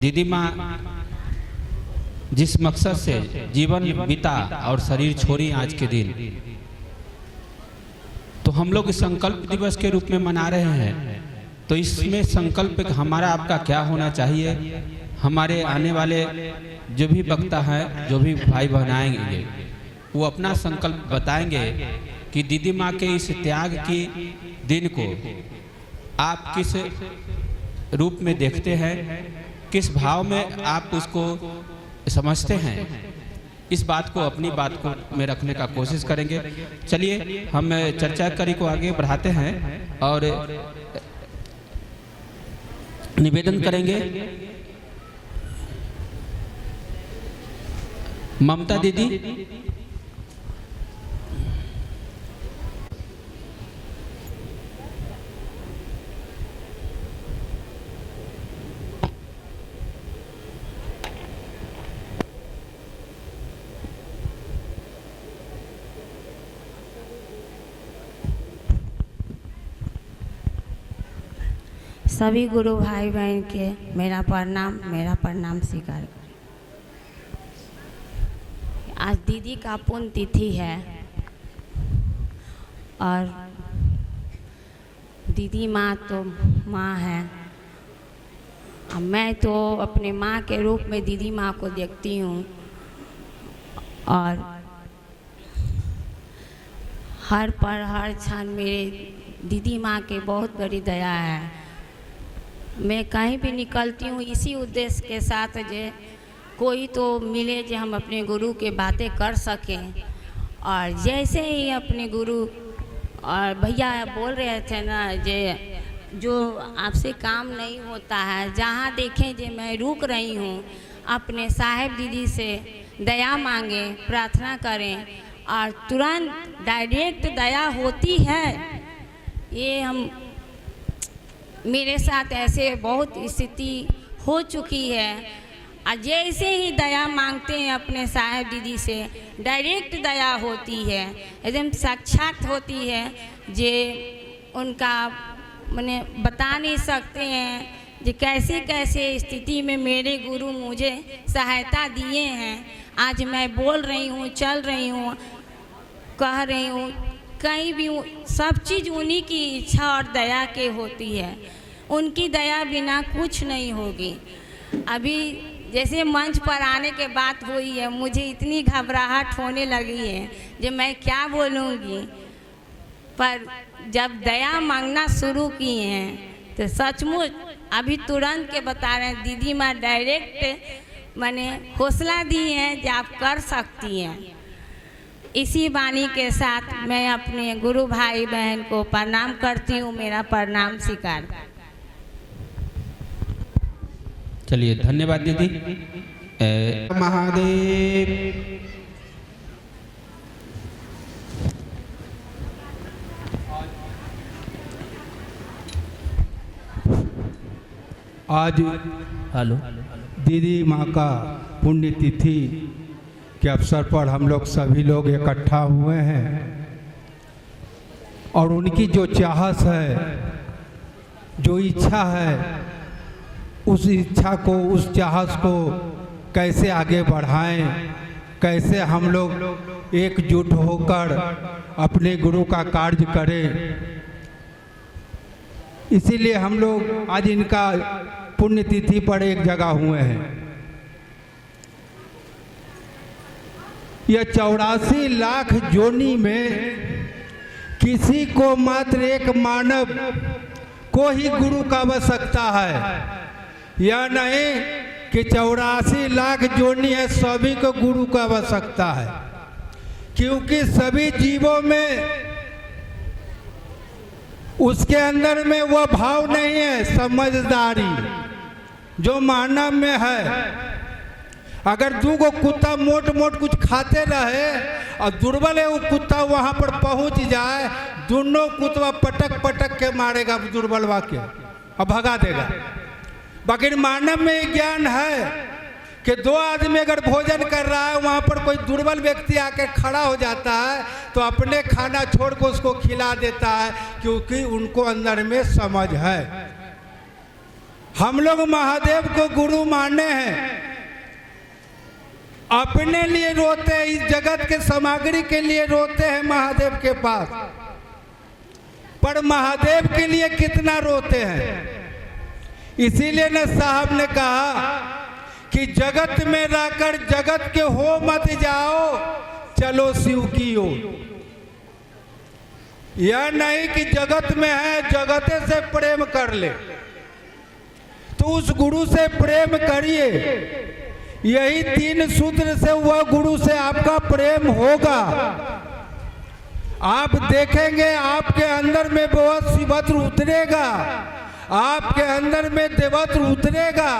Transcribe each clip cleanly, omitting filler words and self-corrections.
दीदी माँ जिस मकसद से जीवन बीता और शरीर छोड़ी आज के दिन, तो हम लोग इस संकल्प दिवस के रूप में मना रहे हैं। तो इसमें संकल्प हमारा आपका क्या होना चाहिए? हमारे आने वाले जो भी वक्ता हैं, जो भी भाई बहन आएंगे, वो अपना संकल्प बताएंगे कि दीदी माँ के इस त्याग की दिन को आप किस रूप में देखते हैं, किस भाव में आप उसको समझते हैं। इस बात को, अपनी बात को में रखने का कोशिश करेंगे। चलिए हम चर्चा करी को आगे बढ़ाते हैं और निवेदन करेंगे ममता दीदी। सभी गुरु भाई बहन के मेरा प्रणाम स्वीकार करें। आज दीदी का पुण्य तिथि है और दीदी माँ तो माँ है। मैं तो अपने माँ के रूप में दीदी माँ को देखती हूँ और हर पल हर क्षण मेरे दीदी माँ के बहुत बड़ी दया है। मैं कहीं भी निकलती हूँ इसी उद्देश्य के साथ जे कोई तो मिले जो हम अपने गुरु के बातें कर सकें। और जैसे ही अपने गुरु और भैया बोल रहे थे ना, जो आपसे काम नहीं होता है, जहाँ देखें जे मैं रुक रही हूँ, अपने साहेब दीदी से दया मांगे, प्रार्थना करें और तुरंत डायरेक्ट दया होती है। ये हम मेरे साथ ऐसे बहुत स्थिति हो चुकी है और जैसे ही दया मांगते हैं अपने साहेब दीदी से, डायरेक्ट दया होती है, एकदम साक्षात होती है। जे उनका मैंने बता नहीं सकते हैं कि कैसे कैसे स्थिति में मेरे गुरु मुझे सहायता दिए हैं। आज मैं बोल रही हूँ, चल रही हूँ, कह रही हूँ, कहीं भी सब चीज़ उन्हीं की इच्छा और दया के होती है। उनकी दया बिना कुछ नहीं होगी। अभी जैसे मंच पर आने के बात हुई है, मुझे इतनी घबराहट होने लगी है जो मैं क्या बोलूँगी। पर जब दया मांगना शुरू किए हैं तो सचमुच अभी तुरंत के बता रहे हैं, दीदी माँ डायरेक्ट मैंने हौसला दी है कि आप कर सकती हैं। इसी वाणी के साथ मैं अपने गुरु भाई बहन को प्रणाम करती हूँ। मेरा प्रणाम स्वीकार। चलिए धन्यवाद दीदी। महादेव। आज दीदी माँ का पुण्यतिथि के अवसर पर हम लोग सभी लोग इकट्ठा हुए हैं और उनकी जो चाहत है, जो इच्छा है, उस इच्छा को, उस चाहत को कैसे आगे बढ़ाएं, कैसे हम लोग एकजुट होकर अपने गुरु का कार्य करें। इसीलिए हम लोग आज इनका पुण्यतिथि पर एक जगह हुए हैं। यह 84 लाख जोनी में किसी को मात्र एक मानव को ही गुरु का आवश्यकता है। यह नहीं कि 84 लाख जोनी है, सभी को गुरु का आवश्यकता है। क्योंकि सभी जीवों में उसके अंदर में वह भाव नहीं है, समझदारी जो मानव में है। अगर दो को कुत्ता मोट मोट कुछ खाते रहे और दुर्बल है वो कुत्ता वहां पर पहुंच जाए, दोनों कुत्ता पटक पटक के मारेगा दुर्बल वाके और भगा देगा। बाकी मानव में ज्ञान है कि दो आदमी अगर भोजन कर रहा है, वहां पर कोई दुर्बल व्यक्ति आकर खड़ा हो जाता है तो अपने खाना छोड़ कर उसको खिला देता है, क्योंकि उनको अंदर में समझ है। हम लोग महादेव को गुरु माने हैं, अपने लिए रोते हैं, इस जगत के सामग्री के लिए रोते हैं महादेव के पास, पर महादेव के लिए कितना रोते हैं। इसीलिए न साहब ने कहा कि जगत में रहकर जगत के हो मत जाओ, चलो शिव की ओर। यह नहीं कि जगत में है जगते से प्रेम कर ले, तो उस गुरु से प्रेम करिए। यही 3 सूत्र से वह गुरु से आपका प्रेम होगा। आप देखेंगे आपके अंदर में बहुत शिवत्र उतरेगा, आपके अंदर में देवत्र उतरेगा।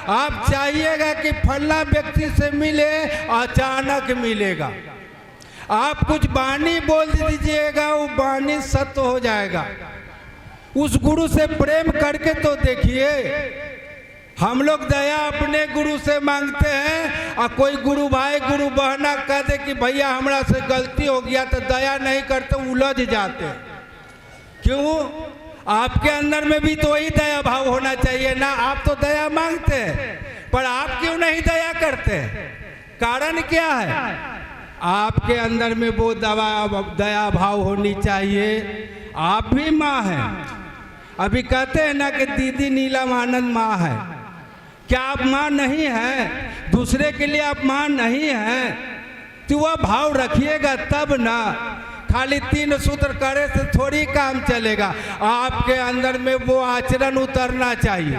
आप चाहिएगा कि फलना व्यक्ति से मिले, अचानक मिलेगा। आप कुछ वाणी बोल दीजिएगा, वो वाणी सत्य हो जाएगा। उस गुरु से प्रेम करके तो देखिए। हम लोग दया अपने गुरु से मांगते हैं, और कोई गुरु भाई गुरु बहना कह दे कि भैया हमरा से गलती हो गया, तो दया नहीं करते, उलझ जाते। क्यों? आपके अंदर में भी तो वही दया भाव होना चाहिए ना। आप तो दया मांगते हैं, पर आप क्यों नहीं दया करते? कारण क्या है? आपके अंदर में वो दया भाव होनी चाहिए। आप भी माँ हैं। अभी कहते हैं ना कि दीदी नीलम आनंद माँ है। क्या आप माँ नहीं हैं? दूसरे के लिए आप माँ नहीं हैं? तो वह भाव रखिएगा तब ना। खाली 3 सूत्र करे से थोड़ी काम चलेगा। आपके अंदर में वो आचरण उतरना चाहिए,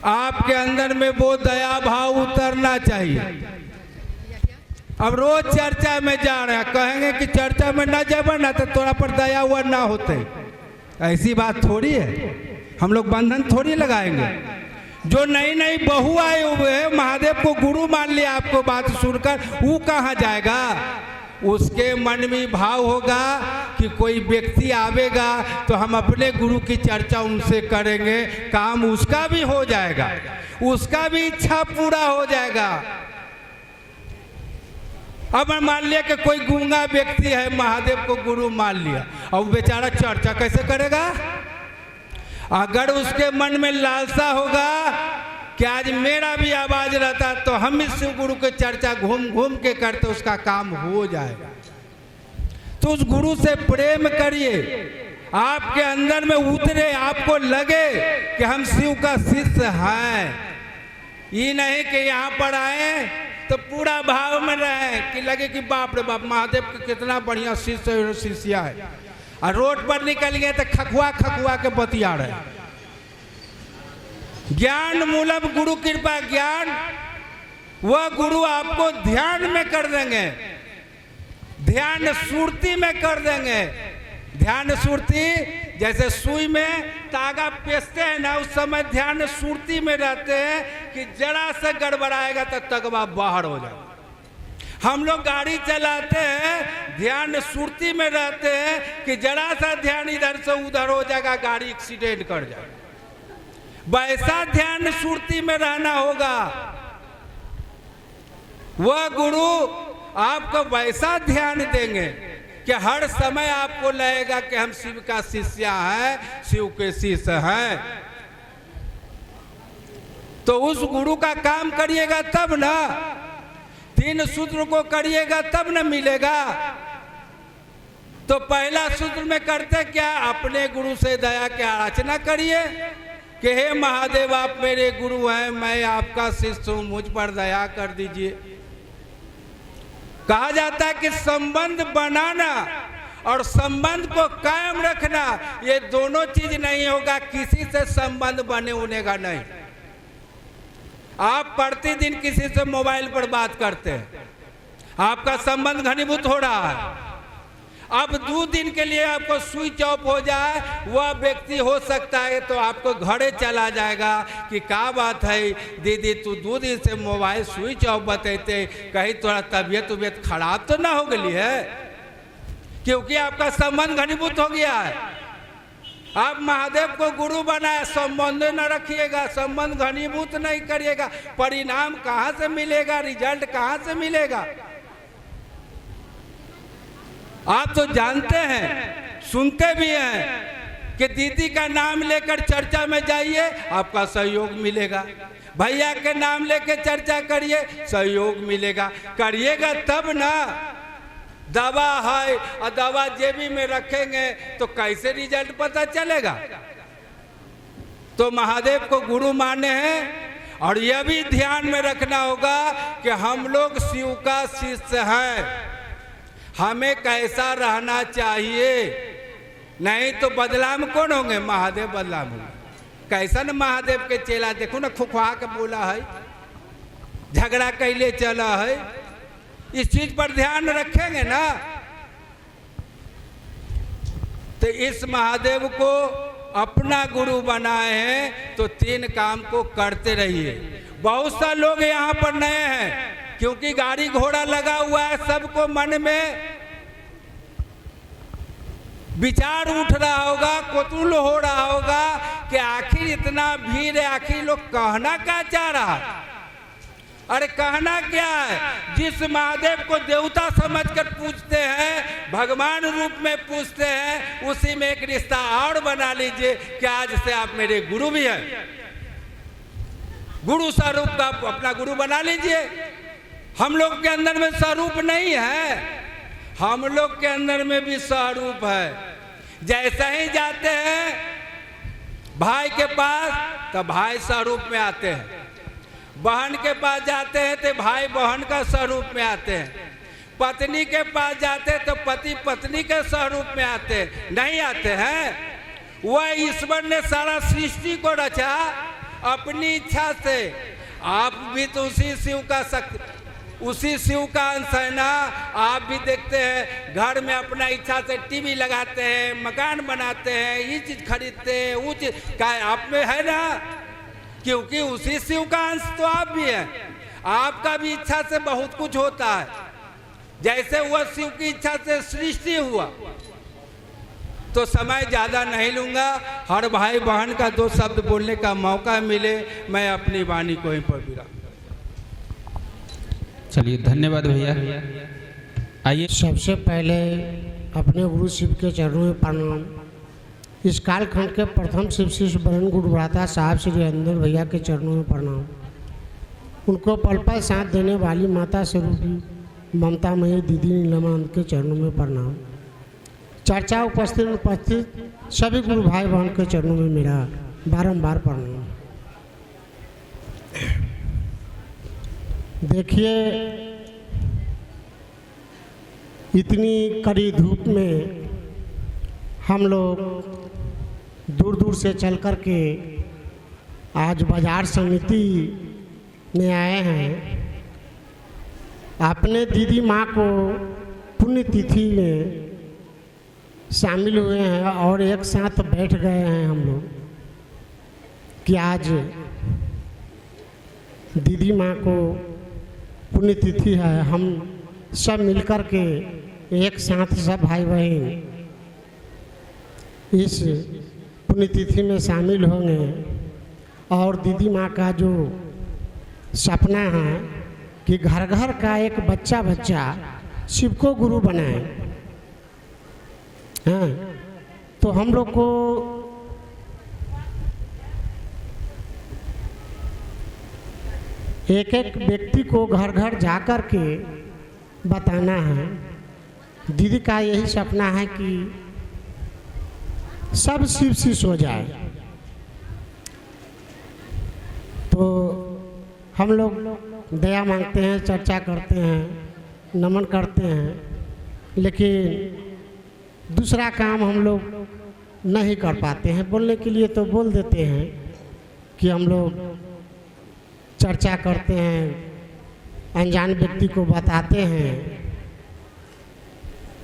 आपके अंदर में वो दया भाव उतरना चाहिए। अब रोज चर्चा में जा रहे हैं, कहेंगे कि चर्चा में ना जाबा ना तो तोरा पर दया हुआ ना होते। ऐसी बात थोड़ी है। हम लोग बंधन थोड़ी लगाएंगे। जो नई नई बहू आए हुए हैं, महादेव को गुरु मान लिया, आपको बात सुनकर, वो कहाँ जाएगा? उसके मन में भाव होगा कि कोई व्यक्ति आवेगा तो हम अपने गुरु की चर्चा उनसे करेंगे, काम उसका भी हो जाएगा, उसका भी इच्छा पूरा हो जाएगा। अब मान लिया कि कोई गूंगा व्यक्ति है, महादेव को गुरु मान लिया, और बेचारा चर्चा कैसे करेगा? अगर उसके मन में लालसा होगा कि आज मेरा भी आवाज रहता तो हम इस शिव गुरु की चर्चा घूम घूम के करते, उसका काम हो जाएगा। तो उस गुरु से प्रेम करिए, आपके अंदर में उतरे, आपको लगे कि हम शिव का शिष्य हैं। ये नहीं कि यहाँ पर आए तो पूरा भाव में रहे कि लगे कि बाप रे बाप महादेव का कितना बढ़िया शिष्य शिष्या है, और रोड पर निकल गए तो खखुआ खखुआ के बतिया रहे। ज्ञान मूलम गुरु कृपा ज्ञान, वह गुरु आपको ध्यान में कर देंगे, ध्यान सुरती में कर देंगे। ध्यान सुरती जैसे सुई में तागा पेसते हैं ना, उस समय ध्यान सुरती में रहते हैं कि जरा से गड़बड़ाएगा तो तगवा बाहर हो जाएगा। हम लोग गाड़ी चलाते हैं, ध्यान सुरती में रहते हैं कि जरा सा ध्यान इधर से उधर हो जाएगा, गाड़ी एक्सीडेंट कर जाएगा। वैसा ध्यान सुरती में रहना होगा। वह गुरु आपको वैसा ध्यान देंगे कि हर समय आपको लगेगा कि हम शिव का शिष्य हैं, शिव के शिष्य हैं। तो उस गुरु का काम करिएगा तब ना, 3 सूत्र को करिएगा तब न मिलेगा। तो पहला सूत्र में करते क्या? अपने गुरु से दया की आराधना करिए कि हे महादेव आप मेरे गुरु हैं, मैं आपका शिष्य हूं, मुझ पर दया कर दीजिए। कहा जाता है कि संबंध बनाना और संबंध को कायम रखना, ये दोनों चीज नहीं होगा, किसी से संबंध बने उनेगा नहीं। आप प्रतिदिन किसी से मोबाइल पर बात करते हैं, आपका संबंध घनीभूत हो रहा है। अब 2 दिन के लिए आपको स्विच ऑफ हो जाए, वह व्यक्ति हो सकता है तो आपको घरे चला जाएगा कि क्या बात है दीदी तू 2 दिन से मोबाइल स्विच ऑफ बताते, कहीं थोड़ा तबीयत खराब तो ना हो गई है? क्योंकि आपका संबंध घनीभूत हो गया है। आप महादेव को गुरु बनाए, संबंध न रखिएगा, संबंध घनीभूत नहीं करिएगा, परिणाम कहाँ से मिलेगा, रिजल्ट कहाँ से मिलेगा? आप तो जानते हैं, सुनते भी हैं कि दीदी का नाम लेकर चर्चा में जाइए, आपका सहयोग मिलेगा। भैया के नाम लेकर चर्चा करिए, सहयोग मिलेगा। करिएगा तब ना। दवा है और दवा जेबी में रखेंगे तो कैसे रिजल्ट पता चलेगा। तो महादेव को गुरु माने हैं। और यह भी ध्यान में रखना होगा कि हम लोग शिव का शिष्य हैं, हमें कैसा रहना चाहिए। नहीं तो बदलाव कौन होंगे? महादेव बदलाव होंगे। कैसा न महादेव के चेला देखो ना, खुखवा के बोला है, झगड़ा कैले चला है। इस चीज पर ध्यान रखेंगे ना। तो इस महादेव को अपना गुरु बनाए हैं तो 3 काम को करते रहिए। बहुत सा लोग यहाँ पर नए हैं, क्योंकि गाड़ी घोड़ा लगा हुआ है, सबको मन में विचार उठ रहा होगा, कुतूहल हो रहा होगा कि आखिर इतना भीड़ है, आखिर लोग कहना क्या चाह रहा। अरे कहना क्या है? जिस महादेव को देवता समझकर पूछते हैं, भगवान रूप में पूछते हैं, उसी में एक रिश्ता और बना लीजिए कि आज से आप मेरे गुरु भी हैं। गुरु स्वरूप का अपना गुरु बना लीजिए। हम लोग के अंदर में स्वरूप नहीं है, हम लोग के अंदर में भी स्वरूप है। जैसे ही जाते हैं भाई के पास तो भाई स्वरूप में आते हैं, बहन के पास जाते हैं तो भाई बहन का स्वरूप में आते हैं, पत्नी के पास जाते हैं तो पति पत्नी के स्वरूप में आते हैं। नहीं आते हैं। वह ईश्वर ने सारा सृष्टि को रचा अपनी इच्छा से। आप भी तो उसी शिव का अंश है ना। आप भी देखते हैं घर में अपना इच्छा से टीवी लगाते हैं, मकान बनाते हैं, ये चीज खरीदते हैं, वो चीज का आप में है ना, क्योंकि उसी शिव का अंश तो आप भी हैं। आपका भी इच्छा से बहुत कुछ होता है। जैसे वह शिव की इच्छा से सृष्टि हुआ। तो समय ज़्यादा नहीं लूँगा, हर भाई बहन का 2 शब्द बोलने का मौका मिले, मैं अपनी वाणी को यहीं पर विराम। चलिए, धन्यवाद भैया। आइए। सबसे पहले अपने गुरु शिव के चरणों में प्रणाम। इस कालखंड के प्रथम शिव शिष्य बरन गुरुभ्राता साहब श्री अंदर भैया के चरणों में प्रणाम। उनको पल पल साथ देने वाली माता स्वरूपी ममता मयी दीदी नीलमानंद के चरणों में प्रणाम। चर्चा उपस्थित सभी गुरु भाई बहन के चरणों में मेरा बारंबार प्रणाम। देखिए, इतनी कड़ी धूप में हम लोग दूर दूर से चल कर के आज बाजार समिति में आए हैं। अपने दीदी माँ को पुण्यतिथि में शामिल हुए हैं और एक साथ बैठ गए हैं हम लोग कि आज दीदी माँ को पुण्यतिथि है। हम सब मिलकर के एक साथ सब भाई बहन इस पुण्यतिथि में शामिल होंगे और दीदी माँ का जो सपना है कि घर घर का एक बच्चा शिव को गुरु बनाए, हाँ, तो हम लोग को एक एक व्यक्ति को घर घर जा कर के बताना है। दीदी का यही सपना है कि सब शिव शिष्य हो जाए। तो हम लोग दया मांगते हैं, चर्चा करते हैं, नमन करते हैं, लेकिन दूसरा काम हम लोग नहीं कर पाते हैं। बोलने के लिए तो बोल देते हैं कि हम लोग चर्चा करते हैं, अनजान व्यक्ति को बताते हैं,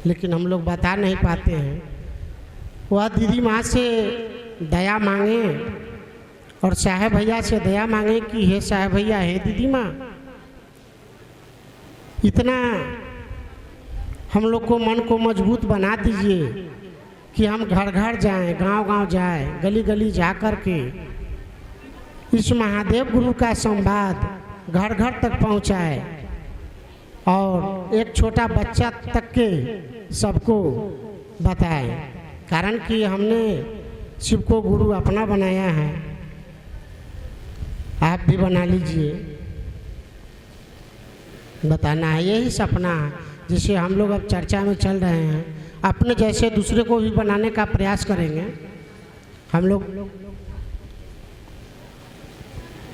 लेकिन हम लोग बता नहीं पाते हैं। वह दीदी माँ से दया मांगे और साहेब भैया से दया मांगे कि हे साहेब भैया, हे दीदी माँ, इतना हम लोग को मन को मजबूत बना दीजिए कि हम घर घर जाएं, गांव गांव जाएं, गली गली जा कर के इस महादेव गुरु का संवाद घर घर तक पहुंचाए और एक छोटा बच्चा तक के सबको बताएं। कारण कि हमने शिव को गुरु अपना बनाया है, आप भी बना लीजिए। बताना है, यही सपना है। जैसे हम लोग अब चर्चा में चल रहे हैं, अपने जैसे दूसरे को भी बनाने का प्रयास करेंगे। हम लोग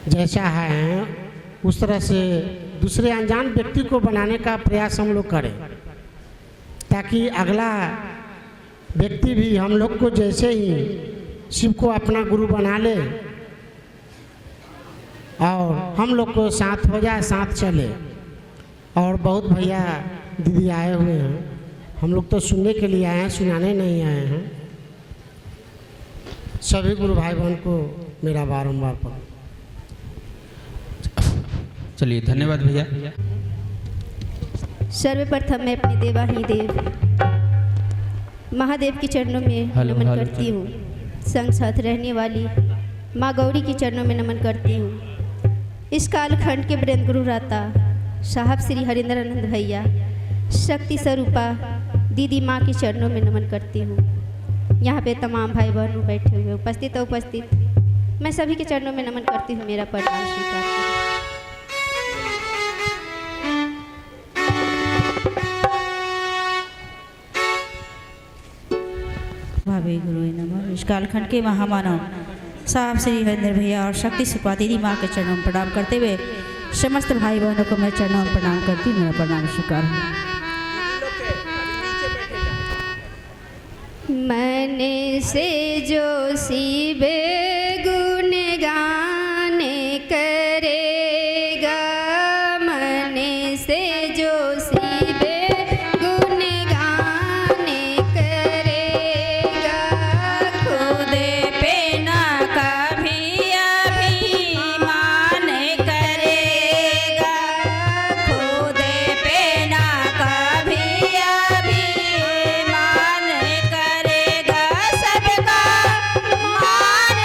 जैसा है उस तरह से दूसरे अनजान व्यक्ति को बनाने का प्रयास हम लोग करें, ताकि अगला व्यक्ति भी हम लोग को जैसे ही शिव को अपना गुरु बना ले और हम लोग को साथ हो जाए, साथ चले। और बहुत भैया दीदी आए हुए हैं, हम लोग तो सुनने के लिए आए हैं, सुनाने नहीं आए हैं। सभी गुरु भाई बहन को मेरा बारंबार प्रणाम। चलिए, धन्यवाद भैया। सर्वप्रथम मैं अपने देवाही देव महादेव के चरणों में नमन करती हूँ। संग साथ रहने वाली माँ गौरी के चरणों में नमन करती हूँ। इस कालखंड के वृंद गुरु राता साहब श्री हरिंद्र आनंद भैया, शक्ति स्वरूपा दीदी माँ के चरणों में नमन करती हूँ। यहाँ पे तमाम भाई बहनों बैठे हुए उपस्थित मैं सभी के चरणों में नमन करती हूँ। मेरा प्रणाम स्वीकार करें। भावे गुरु नमः। इस कालखंड के महामानव साहब श्री हरिंद्र भैया और शक्ति सुपा दीदी माँ के चरणों में प्रणाम करते हुए समस्त भाई बहनों को मैं चरणों में प्रणाम करती हूँ। मेरा प्रणाम स्वीकार है। मन से जो शिवे गुण गाने करेगा, मन से जो शिवे गुण गाने करेगा, खुद पे ना कभी अभिमान करेगा, खुद पे ना कभी अभिमान करेगा, सबका मान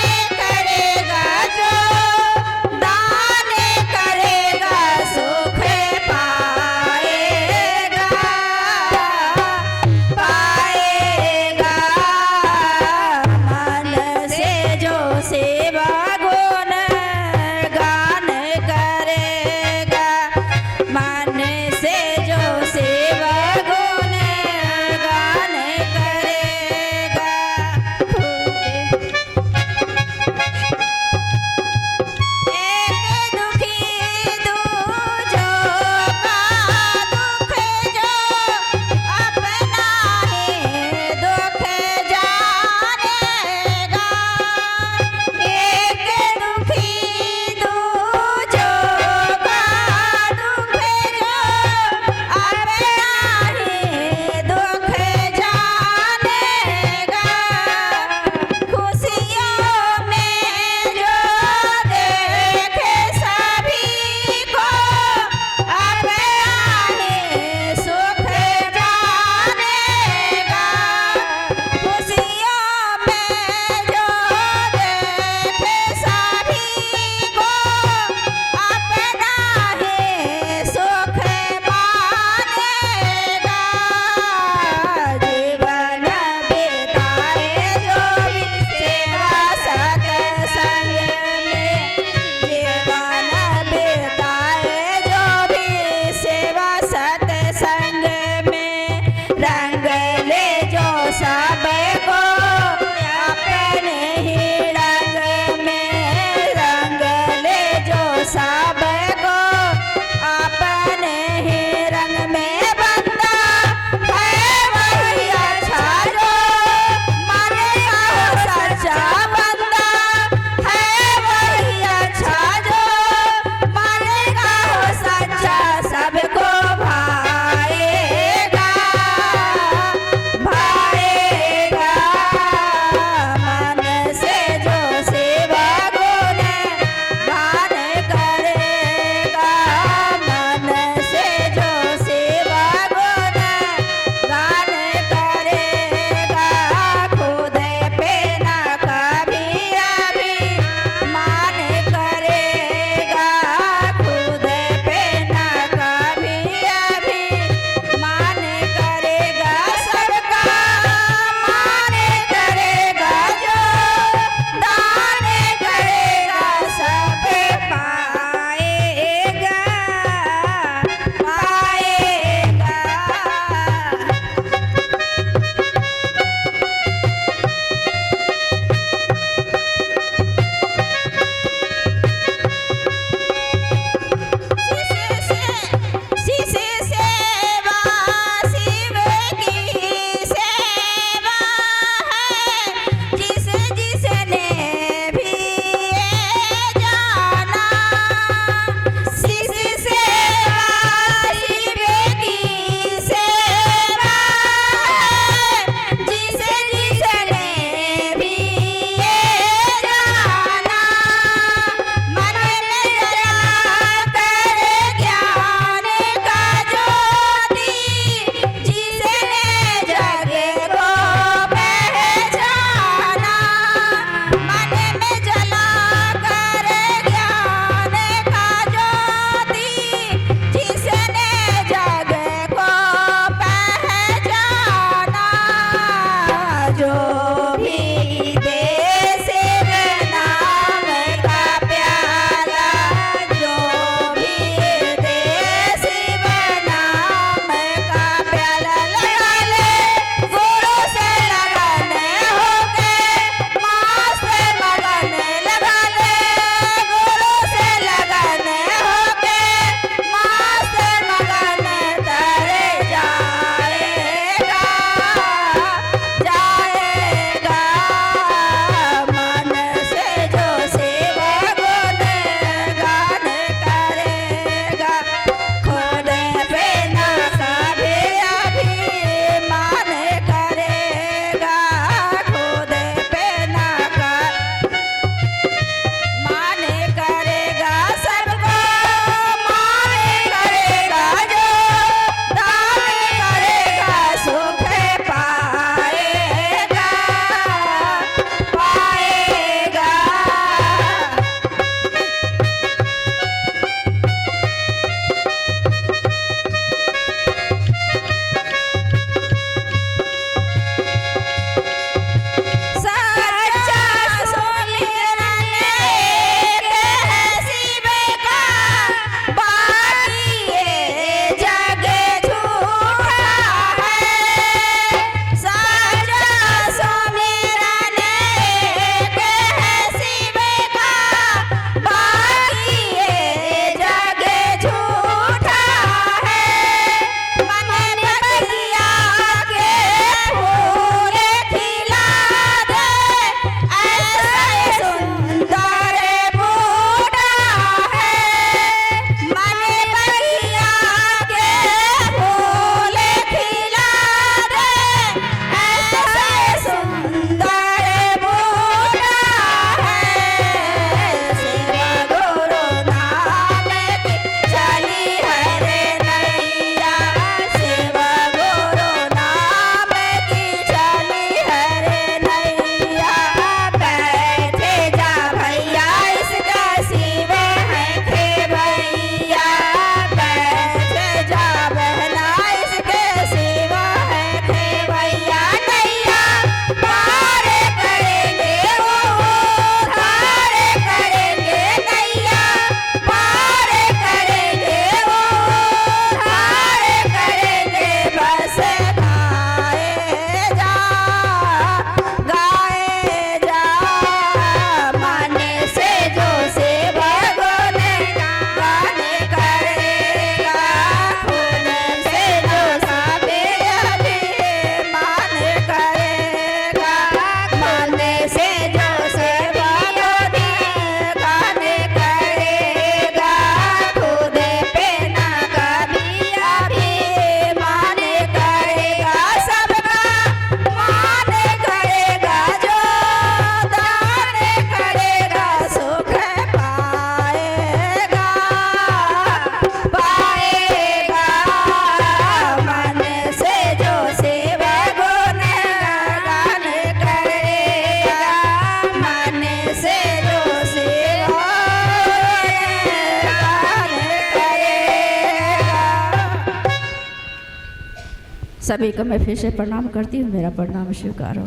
सभी को मैं फिर से प्रणाम करती हूँ, मेरा प्रणाम स्वीकार हो।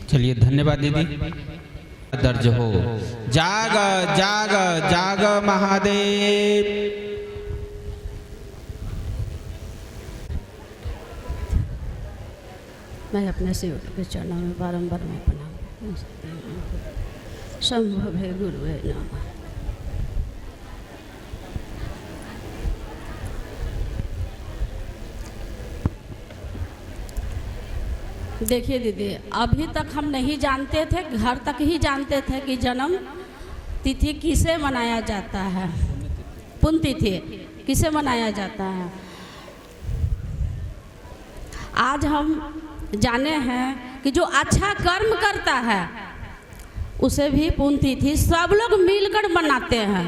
चलिए धन्यवाद दीदी। दर्ज हो। जाग जाग जाग महादेव। मैं अपने सेवक के चरणों में बारंबार मैं प्रणाम करती हूँ। संभव है गुरु है नमः। देखिए दीदी, अभी तक हम नहीं जानते थे, घर तक ही जानते थे कि जन्म तिथि किसे मनाया जाता है, पुण्यतिथि किसे मनाया जाता है। आज हम जाने हैं कि जो अच्छा कर्म करता है उसे भी पुण्यतिथि सब लोग मिलकर मनाते हैं।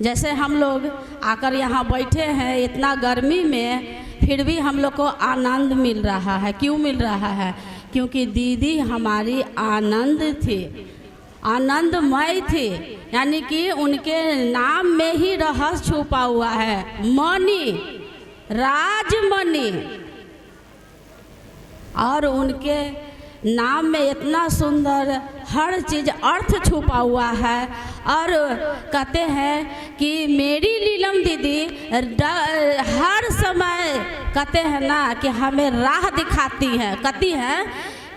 जैसे हम लोग आकर यहाँ बैठे हैं इतना गर्मी में, फिर भी हम लोग को आनंद मिल रहा है। क्यों मिल रहा है? क्योंकि दीदी हमारी आनंद थी, आनंदमय थी, यानी कि उनके नाम में ही रहस्य छुपा हुआ है। मणि, राजमणि, और उनके नाम में इतना सुंदर हर चीज़ अर्थ छुपा हुआ है। और कहते हैं कि मेरी लीलम दीदी हर समय कहते हैं ना कि हमें राह दिखाती है। कहती है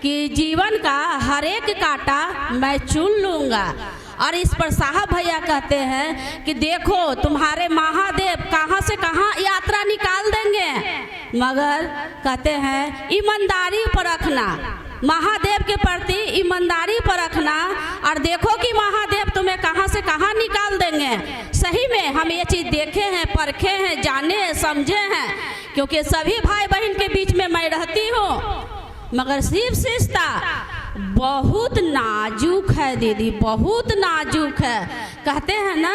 कि जीवन का हर एक कांटा मैं चुन लूँगा। और इस पर साहब भैया कहते हैं कि देखो तुम्हारे महादेव कहाँ से कहाँ यात्रा निकाल देंगे, मगर कहते हैं ईमानदारी पर रखना, महादेव के प्रति ईमानदारी पर रखना, और देखो कि महादेव तुम्हें कहाँ से कहाँ निकाल देंगे। सही में हम ये चीज़ देखे हैं, परखे हैं, जाने हैं, समझे हैं, क्योंकि सभी भाई बहन के बीच में मैं रहती हूँ। मगर शिव शिष्टा बहुत नाजुक है दीदी, बहुत नाजुक है। कहते हैं ना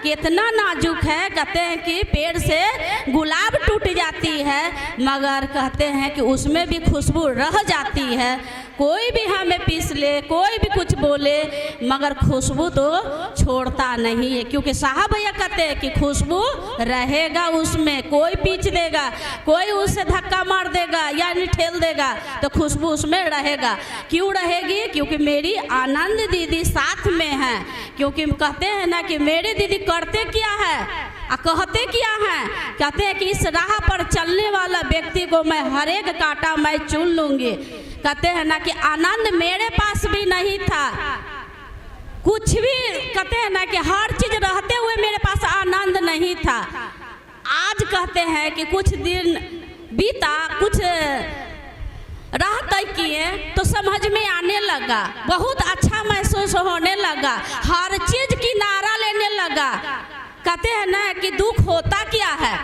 कि इतना नाजुक है, कहते हैं कि पेड़ से गुलाब टूट जाती है मगर कहते हैं कि उसमें भी खुशबू रह जाती है। कोई भी हमें पीस ले, कोई भी कुछ बोले, मगर खुशबू तो छोड़ता नहीं है। क्योंकि साहब भैया कहते हैं कि खुशबू रहेगा उसमें, कोई पीछ देगा, कोई उससे धक्का मार देगा या ठेल देगा तो खुशबू उसमें रहेगा। क्यों रहेगी? क्योंकि मेरी आनंद दीदी साथ में है। क्योंकि कहते हैं ना कि मेरी दीदी करते क्या है कहते क्या है, कहते हैं कि इस राह पर चलने वाला व्यक्ति को मैं हर एक कांटा मैं चुन लूँगी। कहते हैं ना कि आनंद मेरे पास भी नहीं था, कुछ भी कहते हैं ना कि हर चीज रहते हुए मेरे पास आनंद नहीं था। आज कहते हैं कि कुछ दिन बीता, कुछ राह तय किए तो समझ में आने लगा, बहुत अच्छा महसूस होने लगा, हर चीज किनारा लेने लगा। कहते हैं ना कि दुख होता क्या है,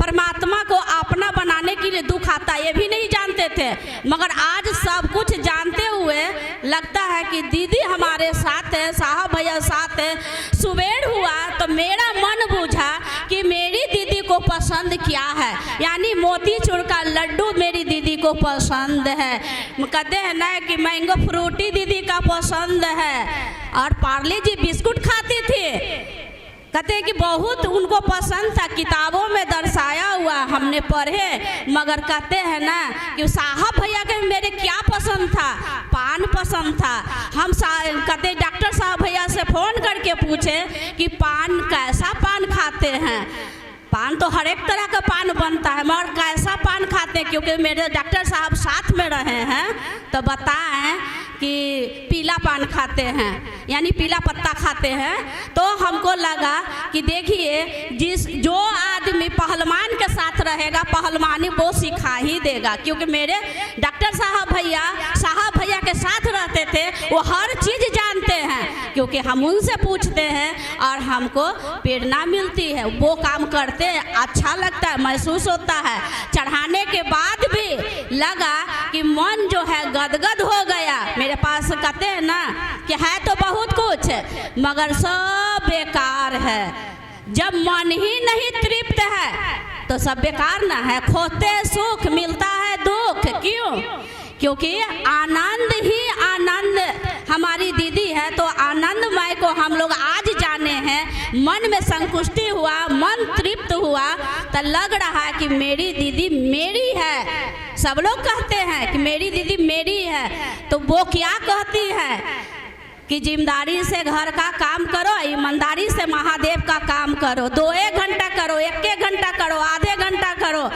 परमात्मा को अपना बनाने के लिए दुख आता है, ये भी नहीं जानते थे। मगर आज सब कुछ जानते हुए लगता है कि दीदी हमारे साथ है, साहब भैया साथ है। सुबेर हुआ तो मेरा मन बूझा कि मेरी दीदी को पसंद क्या है, यानी मोतीचूर का लड्डू मेरी दीदी को पसंद है। कहते हैं ना कि मैंगो फ्रूटी दीदी का पसंद है, और पार्ले जी बिस्कुट खाती थी। कहते हैं कि बहुत उनको पसंद था, किताबों में दर्शाया हुआ हमने पढ़े। मगर कहते हैं ना कि साहब भैया के मेरे क्या पसंद था, पान पसंद था। हम कहते डॉक्टर साहब भैया से फ़ोन करके पूछे कि पान कैसा पान खाते हैं। पान तो हर एक तरह का पान बनता है, मगर कैसा पान खाते हैं? क्योंकि मेरे डॉक्टर साहब साथ में रहे हैं तो बताएं कि पीला पान खाते हैं, यानी पीला पत्ता खाते हैं। तो हमको लगा कि देखिए जो आदमी पहलवान के साथ रहेगा पहलवानी वो सिखा ही देगा। क्योंकि मेरे डॉक्टर साहब भैया के साथ रहते थे, वो हर चीज़ जानते हैं। क्योंकि हम उनसे पूछते हैं और हमको प्रेरणा मिलती है, वो काम करते हैं, अच्छा लगता है, महसूस होता है। चढ़ाने के बाद भी लगा कि मन जो है गदगद हो गया। मेरे पास कहते हैं ना कि है तो बहुत कुछ मगर सब बेकार है। जब मन ही नहीं तृप्त है तो सब बेकार ना है। खोते सुख मिलता है दुख। क्यों? क्योंकि आनंद ही आनंद हमारी दीदी है, तो आनंदमय को हम लोग आज जाने हैं। मन में संतुष्टि हुआ, मन तृप्त हुआ, तो लग रहा है कि मेरी दीदी मेरी है, सब लोग कहते हैं कि मेरी दीदी मेरी है, तो वो क्या कहती है कि जिम्मेदारी से घर का काम करो, ईमानदारी से महादेव का काम करो, 2-1 घंटा करो, 1-1 घंटा करो, आधे घंटा करो,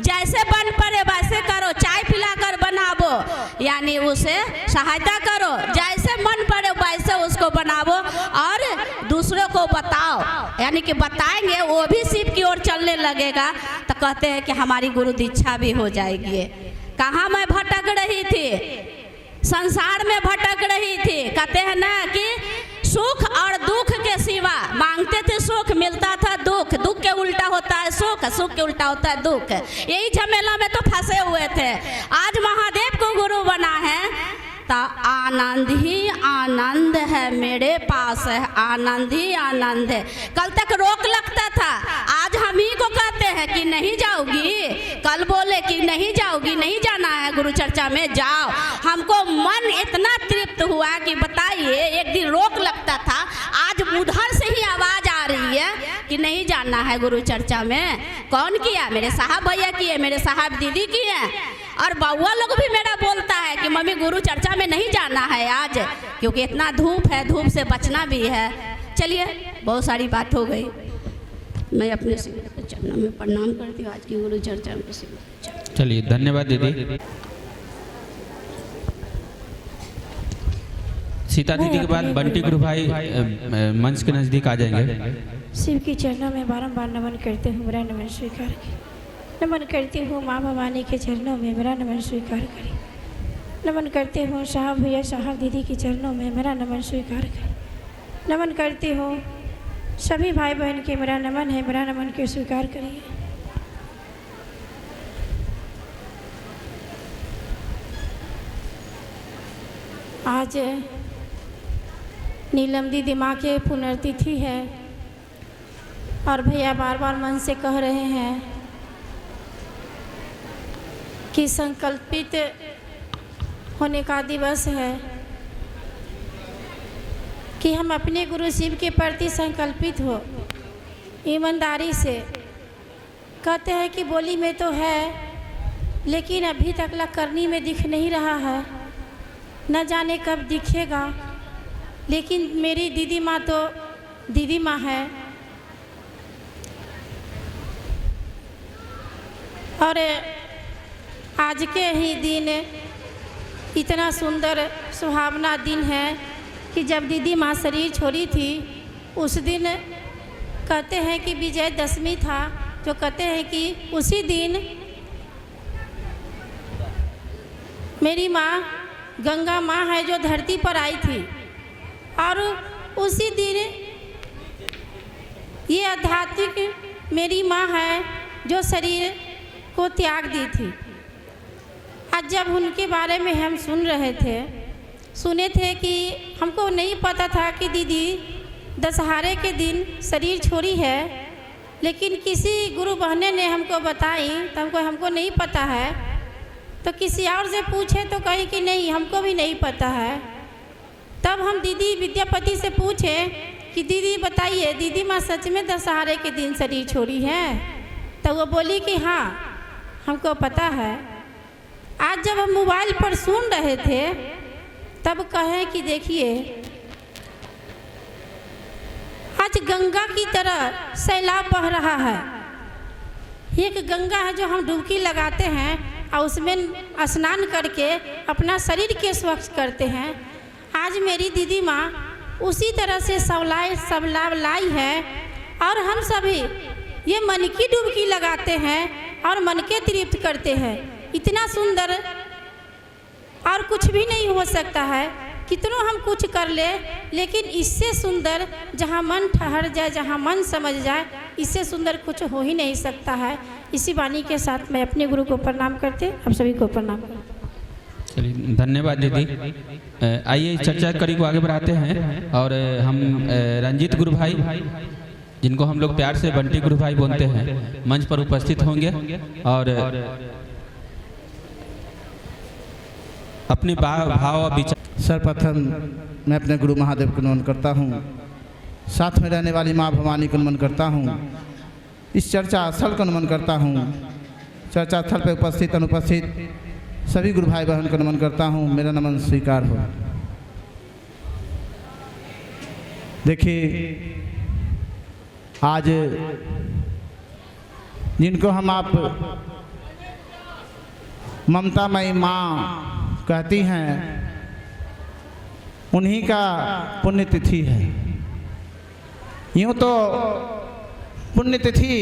जैसे बन पड़े वैसे करो, चाय पिलाकर बनावो, यानी उसे सहायता करो, जैसे मन पड़े वैसे उसको बनावो और दूसरों को बताओ, यानी कि बताएंगे वो भी शिव की ओर चलने लगेगा। तो कहते हैं कि हमारी गुरु दीक्षा भी हो जाएगी। कहाँ मैं भटक रही थी, संसार में भटक रही थी। कहते हैं ना कि सुख और दुख के सिवा, मांगते थे सुख, मिलता था दुख, दुख के उल्टा होता है सुख, सुख के उल्टा होता है दुख। यही झमेला में तो फंसे हुए थे। आज महादेव को गुरु बना है तो आनंद ही आनंद है, मेरे पास है आनंद ही आनंद है। कल तक रोक लगता था, आज हम ही को कहते हैं कि नहीं जाओगी, कल बोले कि नहीं जाओगी, नहीं जाना है गुरु चर्चा में, जाओ। हमको मन इतना तृप्त हुआ कि बताइए, एक दिन रोक लगता था, आज उधर से ही आवाज़ आ रही है कि नहीं जाना है गुरु चर्चा में। कौन किया? मेरे साहब भैया किए, मेरे साहब दीदी किए, और बउआ लोग भी मेरा बोलता है कि मम्मी गुरु चर्चा में नहीं जाना है आज, क्योंकि इतना धूप है, धूप से बचना भी है। चलिए, बहुत सारी बात हो गई। मैं अपने चरणों में प्रणाम करती हूँ आज की गुरु चर्चा में। चलिए, धन्यवाद दीदी। सीता दीदी के बाद बंटी गुरु भाई मंच के नज़दीक आ जाएंगे। शिव के चरणों में बारंबार नमन करते हुए मेरा नमन स्वीकार करें। नमन करती हूँ माँ भवानी के चरणों में, मेरा नमन स्वीकार करें। नमन करते हूँ साहब भैया साहब दीदी के चरणों में, मेरा नमन स्वीकार करें। नमन करती हूँ सभी भाई बहन के, मेरा नमन है, मेरा नमन के स्वीकार करिए। आज नीलम दीदी माँ के पुण्यतिथि है और भैया बार बार मन से कह रहे हैं कि संकल्पित होने का दिवस है, कि हम अपने गुरु शिव के प्रति संकल्पित हो, ईमानदारी से। कहते हैं कि बोली में तो है लेकिन अभी तक ला करनी में दिख नहीं रहा है, न जाने कब दिखेगा। लेकिन मेरी दीदी माँ तो दीदी माँ है और आज के ही दिन इतना सुंदर सुहावना दिन है कि जब दीदी माँ शरीर छोड़ी थी, उस दिन कहते हैं कि विजयदशमी था, जो कहते हैं कि उसी दिन मेरी माँ गंगा माँ है जो धरती पर आई थी और उसी दिन ये आध्यात्मिक मेरी माँ है जो शरीर को त्याग दी थी। आज जब उनके बारे में हम सुने थे कि हमको नहीं पता था कि दीदी दशहरे के दिन शरीर छोड़ी है, लेकिन किसी गुरु बहने ने हमको बताई, तो हमको नहीं पता है। तो किसी और से पूछे तो कही कि नहीं, हमको भी नहीं पता है। तब हम दीदी विद्यापति से पूछे कि दीदी बताइए, दीदी माँ सच में दशहरे के दिन शरीर छोड़ी है? तो वो बोली कि हाँ, हमको पता है। आज जब हम मोबाइल पर सुन रहे थे तब कहे कि देखिए, आज गंगा की तरह सैलाब बह रहा है। एक गंगा है जो हम डुबकी लगाते हैं और उसमें स्नान करके अपना शरीर के स्वच्छ करते हैं। आज मेरी दीदी माँ उसी तरह से सब लाभ लाई है और हम सभी ये मन की डुबकी लगाते हैं और मन के तृप्त करते हैं। इतना सुंदर और कुछ भी नहीं हो सकता है, कितनों हम कुछ कर ले, लेकिन इससे सुंदर जहाँ मन ठहर जाए, जहाँ मन समझ जाए, इससे सुंदर कुछ हो ही नहीं सकता है। इसी वाणी के साथ मैं अपने गुरु को प्रणाम करते, आप सभी को प्रणाम करते। चलिए, धन्यवाद दीदी। आइए चर्चा कड़ी को आगे बढ़ाते हैं और हम रंजीत गुरु भाई, जिनको हम लोग प्यार से बंटी गुरु भाई बोलते हैं, मंच पर उपस्थित होंगे और अपने भाव और विचार। सर्वप्रथम मैं अपने गुरु महादेव को नमन करता हूँ, साथ में रहने वाली माँ भवानी को नमन करता हूँ, इस चर्चा स्थल को नमन करता हूँ। चर्चा स्थल पर उपस्थित अनुपस्थित सभी गुरु भाई बहन को नमन करता हूँ। मेरा नमन स्वीकार हो। देखिए, आज जिनको हम आप ममतामयी माँ कहती हैं, उन्हीं का पुण्यतिथि है। यूँ तो पुण्यतिथि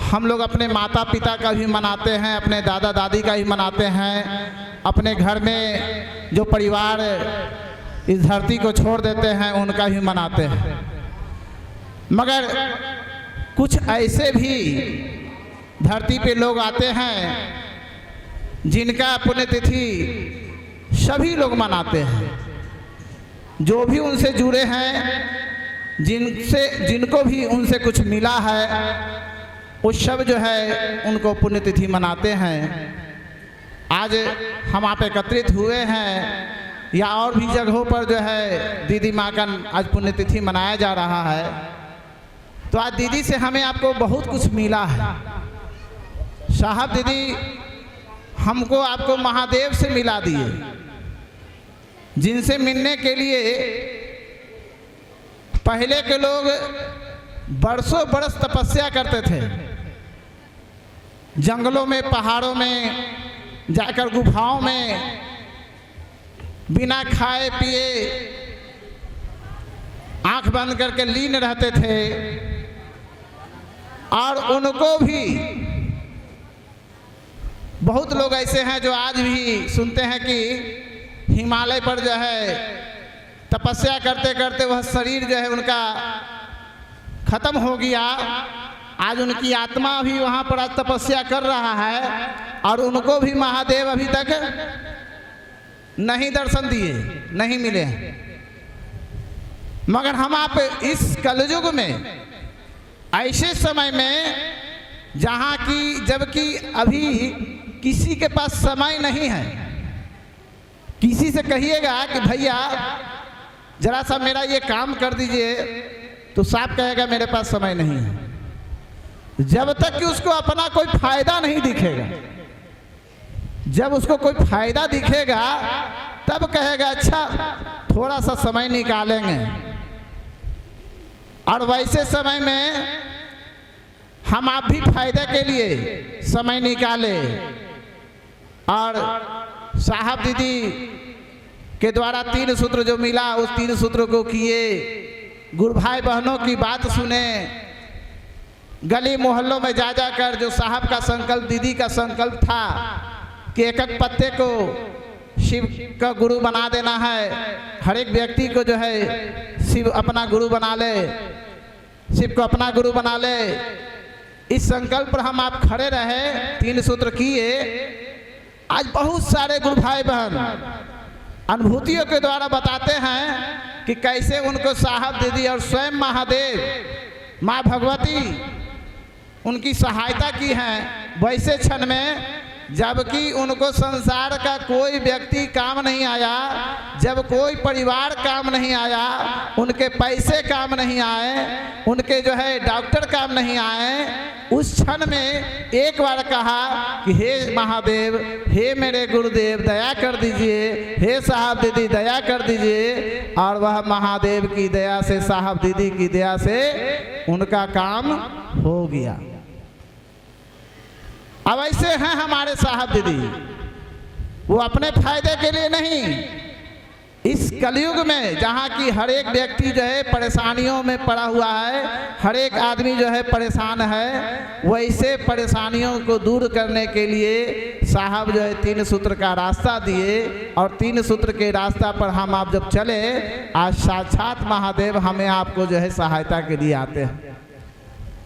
हम लोग अपने माता पिता का भी मनाते हैं, अपने दादा दादी का भी मनाते हैं, अपने घर में जो परिवार इस धरती को छोड़ देते हैं उनका भी मनाते हैं। मगर कुछ ऐसे भी धरती पे लोग आते हैं जिनका पुण्यतिथि सभी लोग मनाते हैं। जो भी उनसे जुड़े हैं, जिनको भी उनसे कुछ मिला है, वो सब जो है उनको पुण्यतिथि मनाते हैं। आज हम आप एकत्रित हुए हैं या और भी जगहों पर जो है दीदी माँ का आज पुण्यतिथि मनाया जा रहा है, तो आज दीदी से हमें आपको बहुत कुछ मिला है। साहब दीदी हमको आपको महादेव से मिला दिए, जिनसे मिलने के लिए पहले के लोग बरसों बरस तपस्या करते थे। जंगलों में, पहाड़ों में जाकर गुफाओं में बिना खाए पिए आंख बंद करके लीन रहते थे। और उनको भी बहुत लोग ऐसे हैं जो आज भी सुनते हैं कि हिमालय पर जो है तपस्या करते करते वह शरीर जो है उनका खत्म हो गया। आज उनकी आत्मा भी वहाँ पर आज तपस्या कर रहा है और उनको भी महादेव अभी तक नहीं दर्शन दिए, नहीं मिले। मगर हम आप इस कलयुग में ऐसे समय में जहाँ की जबकि अभी किसी के पास समय नहीं है, किसी से कहिएगा कि भैया जरा सा मेरा ये काम कर दीजिए तो साफ कहेगा मेरे पास समय नहीं है। जब तक कि उसको अपना कोई फायदा नहीं दिखेगा, जब उसको कोई फायदा दिखेगा तब कहेगा अच्छा थोड़ा सा समय निकालेंगे। और वैसे समय में हम आप भी फायदे के लिए समय निकाले और साहब दीदी के द्वारा 3 सूत्र जो मिला उस 3 सूत्र को किए, गुरु भाई बहनों की बात सुने, गली मोहल्लों में जा जाकर जो साहब का संकल्प, दीदी का संकल्प था कि एक एक पत्ते को शिव का गुरु बना देना है, हर एक व्यक्ति को जो है शिव अपना गुरु बना ले, शिव को अपना गुरु बना ले। इस संकल्प पर हम आप खड़े रहे, 3 सूत्र किए। आज बहुत सारे गुरु भाई बहन अनुभूतियों के द्वारा बताते हैं कि कैसे उनको साहब दीदी और स्वयं महादेव, माँ भगवती उनकी सहायता की है। वैसे क्षण में जबकि उनको संसार का कोई व्यक्ति काम नहीं आया, जब कोई परिवार काम नहीं आया, उनके पैसे काम नहीं आए, उनके जो है डॉक्टर काम नहीं आए, उस क्षण में एक बार कहा कि हे महादेव, हे मेरे गुरुदेव दया कर दीजिए, हे साहब दीदी दया कर दीजिए। और वह महादेव की दया से, साहब दीदी की दया से उनका काम हो गया। अब ऐसे हैं हमारे साहब दीदी, वो अपने फायदे के लिए नहीं, इस कलयुग में जहाँ की हर एक व्यक्ति जो है परेशानियों में पड़ा हुआ है, हर एक आदमी जो है परेशान है, वैसे परेशानियों को दूर करने के लिए साहब जो है 3 सूत्र का रास्ता दिए। और 3 सूत्र के रास्ता पर हम आप जब चले, आज साक्षात महादेव हमें आपको जो है सहायता के लिए आते हैं।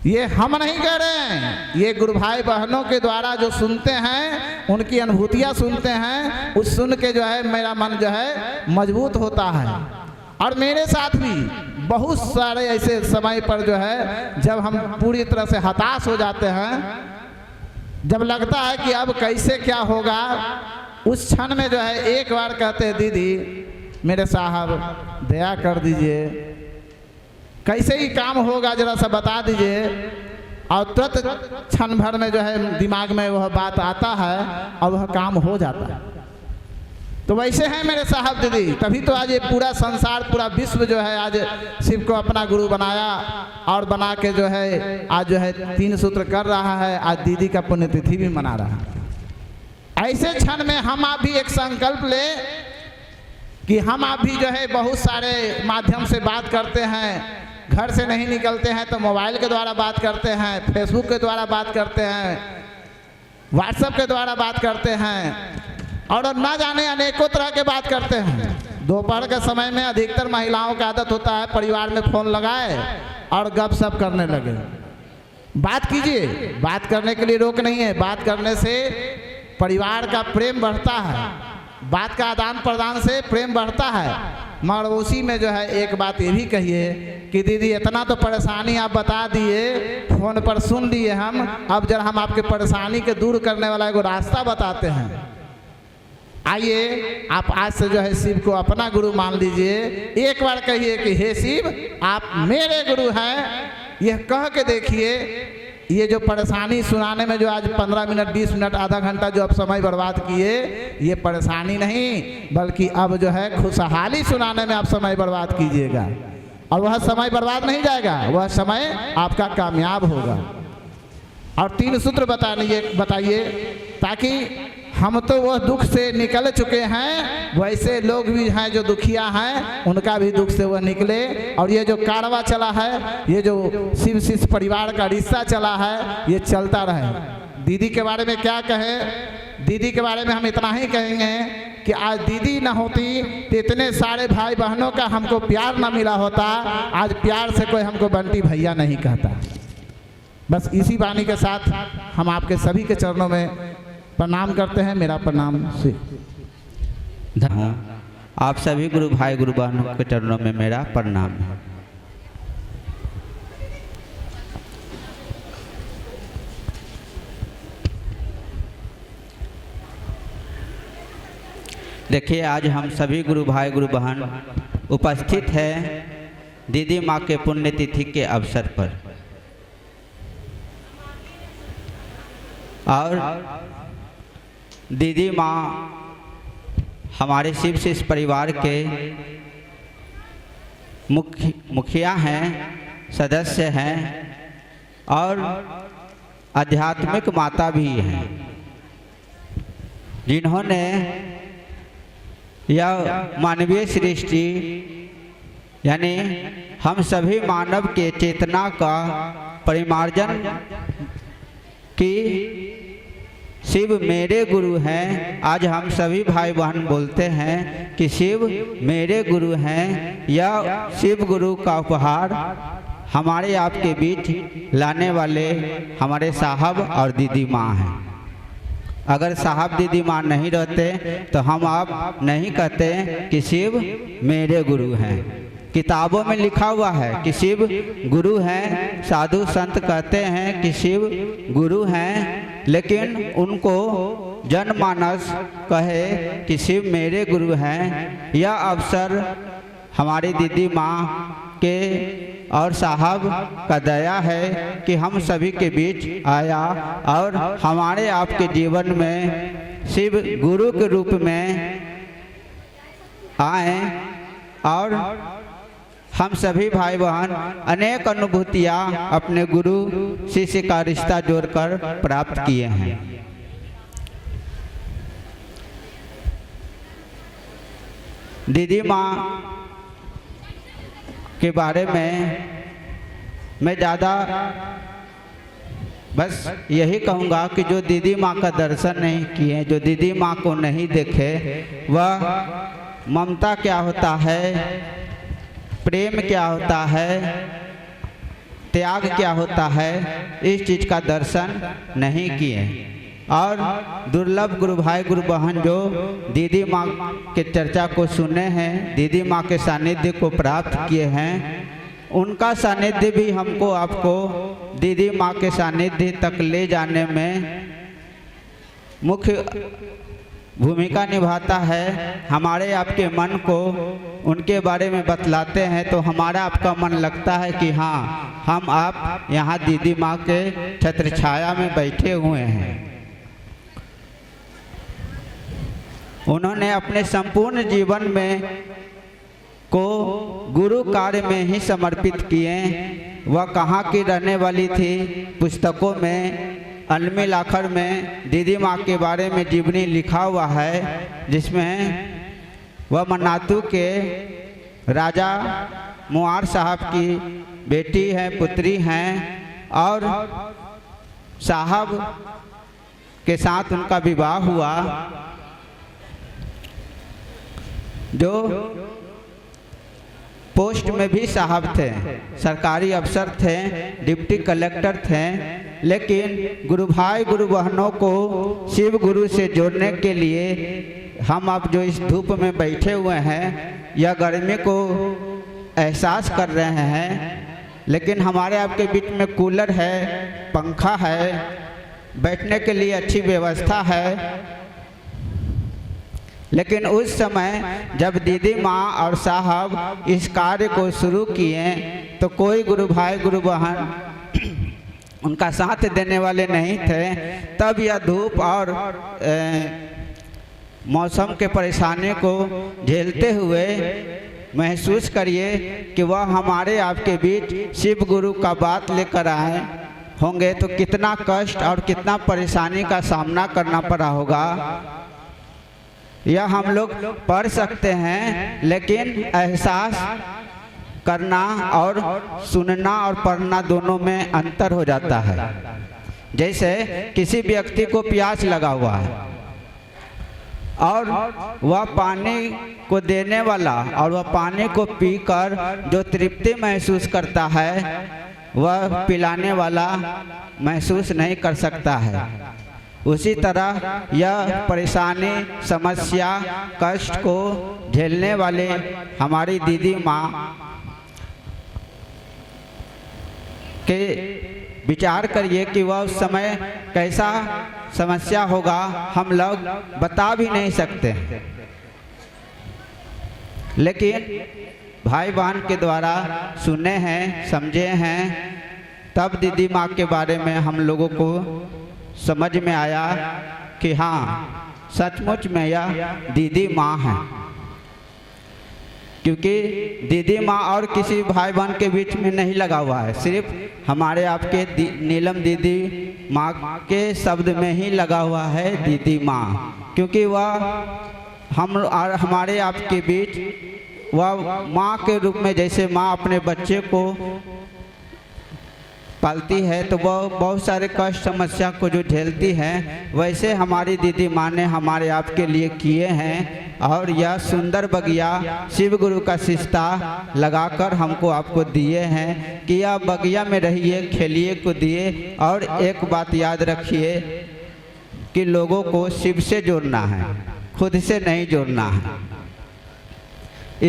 ये हम नहीं कह रहे हैं, ये गुरु भाई बहनों के द्वारा जो सुनते हैं, उनकी अनुभूतियाँ सुनते हैं, उस सुन के जो है मेरा मन जो है मजबूत होता है। और मेरे साथ भी बहुत सारे ऐसे समय पर जो है जब हम पूरी तरह से हताश हो जाते हैं, जब लगता है कि अब कैसे क्या होगा, उस क्षण में जो है एक बार कहते हैं दीदी मेरे साहब दया कर दीजिए, कैसे ही काम होगा जरा सा बता दीजिए। और तुरंत क्षण भर में जो है दिमाग में वह बात आता है और वह काम हो जाता है। तो वैसे हैं मेरे साहब दीदी, तभी तो आज ये पूरा संसार, पूरा विश्व जो है आज शिव को अपना गुरु बनाया और बना के जो है आज जो है 3 सूत्र कर रहा है। आज दीदी का पुण्यतिथि भी मना रहा है। ऐसे क्षण में हम आप भी एक संकल्प ले कि हम आप भी जो है बहुत सारे माध्यम से बात करते हैं, घर से नहीं निकलते हैं तो मोबाइल के द्वारा बात करते हैं, फेसबुक के द्वारा बात करते हैं, व्हाट्सएप के द्वारा बात करते हैं और ना जाने अनेकों तरह के बात करते हैं। दोपहर के समय में अधिकतर महिलाओं का आदत होता है परिवार में फ़ोन लगाए और गपशप करने लगे। बात कीजिए, बात करने के लिए रोक नहीं है, बात करने से परिवार का प्रेम बढ़ता है, बात का आदान प्रदान से प्रेम बढ़ता है। मगर उसी में जो है एक बात ये भी कहिए कि दीदी इतना तो परेशानी आप बता दिए, फ़ोन पर सुन लिए हम, अब जरा हम आपके परेशानी के दूर करने वाला एगो रास्ता बताते हैं। आइए आप आज से जो है शिव को अपना गुरु मान लीजिए। एक बार कहिए कि हे शिव आप मेरे गुरु हैं। यह कह के देखिए, ये जो परेशानी सुनाने में जो आज 15 मिनट 20 मिनट आधा घंटा जो आप समय बर्बाद किए, ये परेशानी नहीं बल्कि अब जो है खुशहाली सुनाने में आप समय बर्बाद कीजिएगा और वह समय बर्बाद नहीं जाएगा, वह समय आपका कामयाब होगा। और 3 सूत्र बताइए ताकि हम तो वह दुख से निकल चुके हैं, वैसे लोग भी हैं जो दुखिया हैं उनका भी दुख से वह निकले। और ये जो कारवा चला है, ये जो शिव शिष्य परिवार का रिश्ता चला है, ये चलता रहे। दीदी के बारे में क्या कहें, दीदी के बारे में हम इतना ही कहेंगे कि आज दीदी ना होती तो इतने सारे भाई बहनों का हमको प्यार ना मिला होता। आज प्यार से कोई हमको बंटी भैया नहीं कहता। बस इसी वाणी के साथ हम आपके सभी के चरणों में प्रणाम करते हैं। मेरा प्रणाम से आप सभी गुरु भाई गुरु बहनों के चरणों में मेरा प्रणाम है। देखिए आज हम सभी गुरु भाई गुरु बहन उपस्थित हैं दीदी माँ के पुण्यतिथि के अवसर पर। और दीदी माँ हमारे शिव शिष्य परिवार के मुखिया हैं, सदस्य हैं और आध्यात्मिक माता भी हैं, जिन्होंने यह मानवीय सृष्टि यानी हम सभी मानव के चेतना का परिमार्जन की शिव मेरे गुरु हैं। आज हम सभी भाई बहन बोलते हैं कि शिव मेरे गुरु हैं। यह शिव गुरु का उपहार हमारे आपके बीच लाने वाले हमारे साहब और दीदी माँ हैं। अगर साहब दीदी माँ नहीं रहते तो हम आप नहीं कहते कि शिव मेरे गुरु हैं। किताबों में लिखा हुआ है कि शिव गुरु हैं, साधु संत कहते हैं कि शिव गुरु हैं, लेकिन उनको जनमानस कहे कि शिव मेरे गुरु हैं। यह अवसर हमारी दीदी माँ के और साहब का दया है कि हम सभी के बीच आया और हमारे आपके जीवन में शिव गुरु के रूप में आए और हम सभी भाई बहन अनेक अनुभूतियाँ अपने गुरु शिष्य का रिश्ता जोड़कर प्राप्त किए हैं। दीदी माँ के बारे में मैं ज़्यादा बस यही कहूँगा कि जो दीदी माँ का दर्शन नहीं किए, जो दीदी माँ को नहीं देखे, वह ममता क्या होता है, प्रेम क्या होता है, त्याग क्या होता है, इस चीज़ का दर्शन नहीं किए। और दुर्लभ गुरु भाई गुरु बहन जो दीदी माँ के चर्चा को सुने हैं, दीदी माँ के सानिध्य को प्राप्त किए हैं, उनका सानिध्य भी हमको आपको दीदी माँ के सानिध्य तक ले जाने में मुख्य भूमिका निभाता है, हमारे आपके मन को उनके बारे में बतलाते हैं तो हमारा आपका मन लगता है कि हाँ, हम आप यहाँ दीदी माँ के छत्र छाया में बैठे हुए हैं। उन्होंने अपने संपूर्ण जीवन में को गुरु कार्य में ही समर्पित किए। वह कहाँ की रहने वाली थी, पुस्तकों में अलमिल आखर में दीदी माँ के बारे में जीवनी लिखा हुआ है, जिसमें वह मन्नातू के राजा मुआर साहब की बेटी है, पुत्री हैं, और साहब के साथ उनका विवाह हुआ। जो पोस्ट में भी साहब थे, सरकारी अफसर थे, डिप्टी कलेक्टर थे, लेकिन गुरु भाई गुरु बहनों को शिव गुरु से जोड़ने के लिए हम अब जो इस धूप में बैठे हुए हैं, यह गर्मी को एहसास कर रहे हैं, लेकिन हमारे आपके बीच में कूलर है, पंखा है, बैठने के लिए अच्छी व्यवस्था है। लेकिन उस समय जब दीदी माँ और साहब इस कार्य को शुरू किए तो कोई गुरु भाई गुरु बहन उनका साथ देने वाले नहीं थे। तब यह धूप और मौसम के परेशानी को झेलते हुए महसूस करिए कि वह हमारे आपके बीच शिव गुरु का बात लेकर आए होंगे तो कितना कष्ट और कितना परेशानी का सामना करना पड़ा होगा, यह हम लोग पढ़ सकते हैं, लेकिन एहसास करना और सुनना और पढ़ना दोनों में अंतर हो जाता है। जैसे किसी व्यक्ति को प्यास लगा हुआ है और वह पानी को देने वाला और वह पानी को पीकर जो तृप्ति महसूस करता है, वह पिलाने वाला महसूस नहीं कर सकता है। उसी तरह यह परेशानी, समस्या, कष्ट को झेलने वाले हमारी दीदी माँ के विचार करिए कि वह उस समय कैसा समस्या होगा, हम लोग बता भी नहीं सकते। लेकिन भाई बहन के द्वारा सुने हैं, समझे हैं, तब दीदी माँ के बारे में हम लोगों को समझ में आया कि हाँ, सचमुच में यह दीदी माँ है। क्योंकि दीदी माँ और किसी भाई बहन के बीच में नहीं लगा हुआ है, सिर्फ हमारे आपके नीलम दीदी माँ के शब्द में ही लगा हुआ है दीदी माँ। क्योंकि वह हम और हमारे आपके बीच वह माँ के रूप में, जैसे माँ अपने बच्चे को पालती है तो वह बहुत सारे कष्ट समस्या को जो झेलती है, वैसे हमारी दीदी माँ ने हमारे आपके लिए किए हैं। और यह सुंदर बगिया शिव गुरु का सिस्ता लगाकर हमको आपको दिए हैं कि यह बगिया में रहिए, खेलिए, कूदिए। और एक बात याद रखिए कि लोगों को शिव से जोड़ना है, खुद से नहीं जोड़ना है।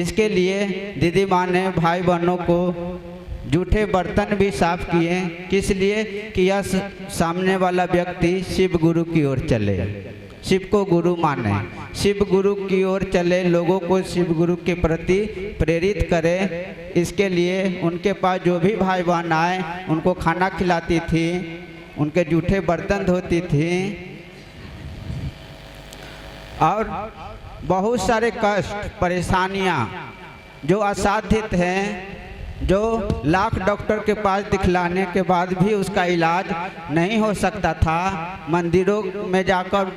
इसके लिए दीदी माँ ने भाई बहनों को जूठे बर्तन भी साफ किए, किस लिए कि यह सामने वाला व्यक्ति शिव गुरु की ओर चले, शिव को गुरु माने, शिव गुरु की ओर चले, लोगों को शिव गुरु के प्रति प्रेरित करे। इसके लिए उनके पास जो भी भाई बहन आए उनको खाना खिलाती थी, उनके जूठे बर्तन धोती थी। और बहुत सारे कष्ट, परेशानियाँ जो असाधित हैं, जो लाख डॉक्टर के पास दिखलाने के बाद भी उसका इलाज नहीं हो सकता था, मंदिरों में जाकर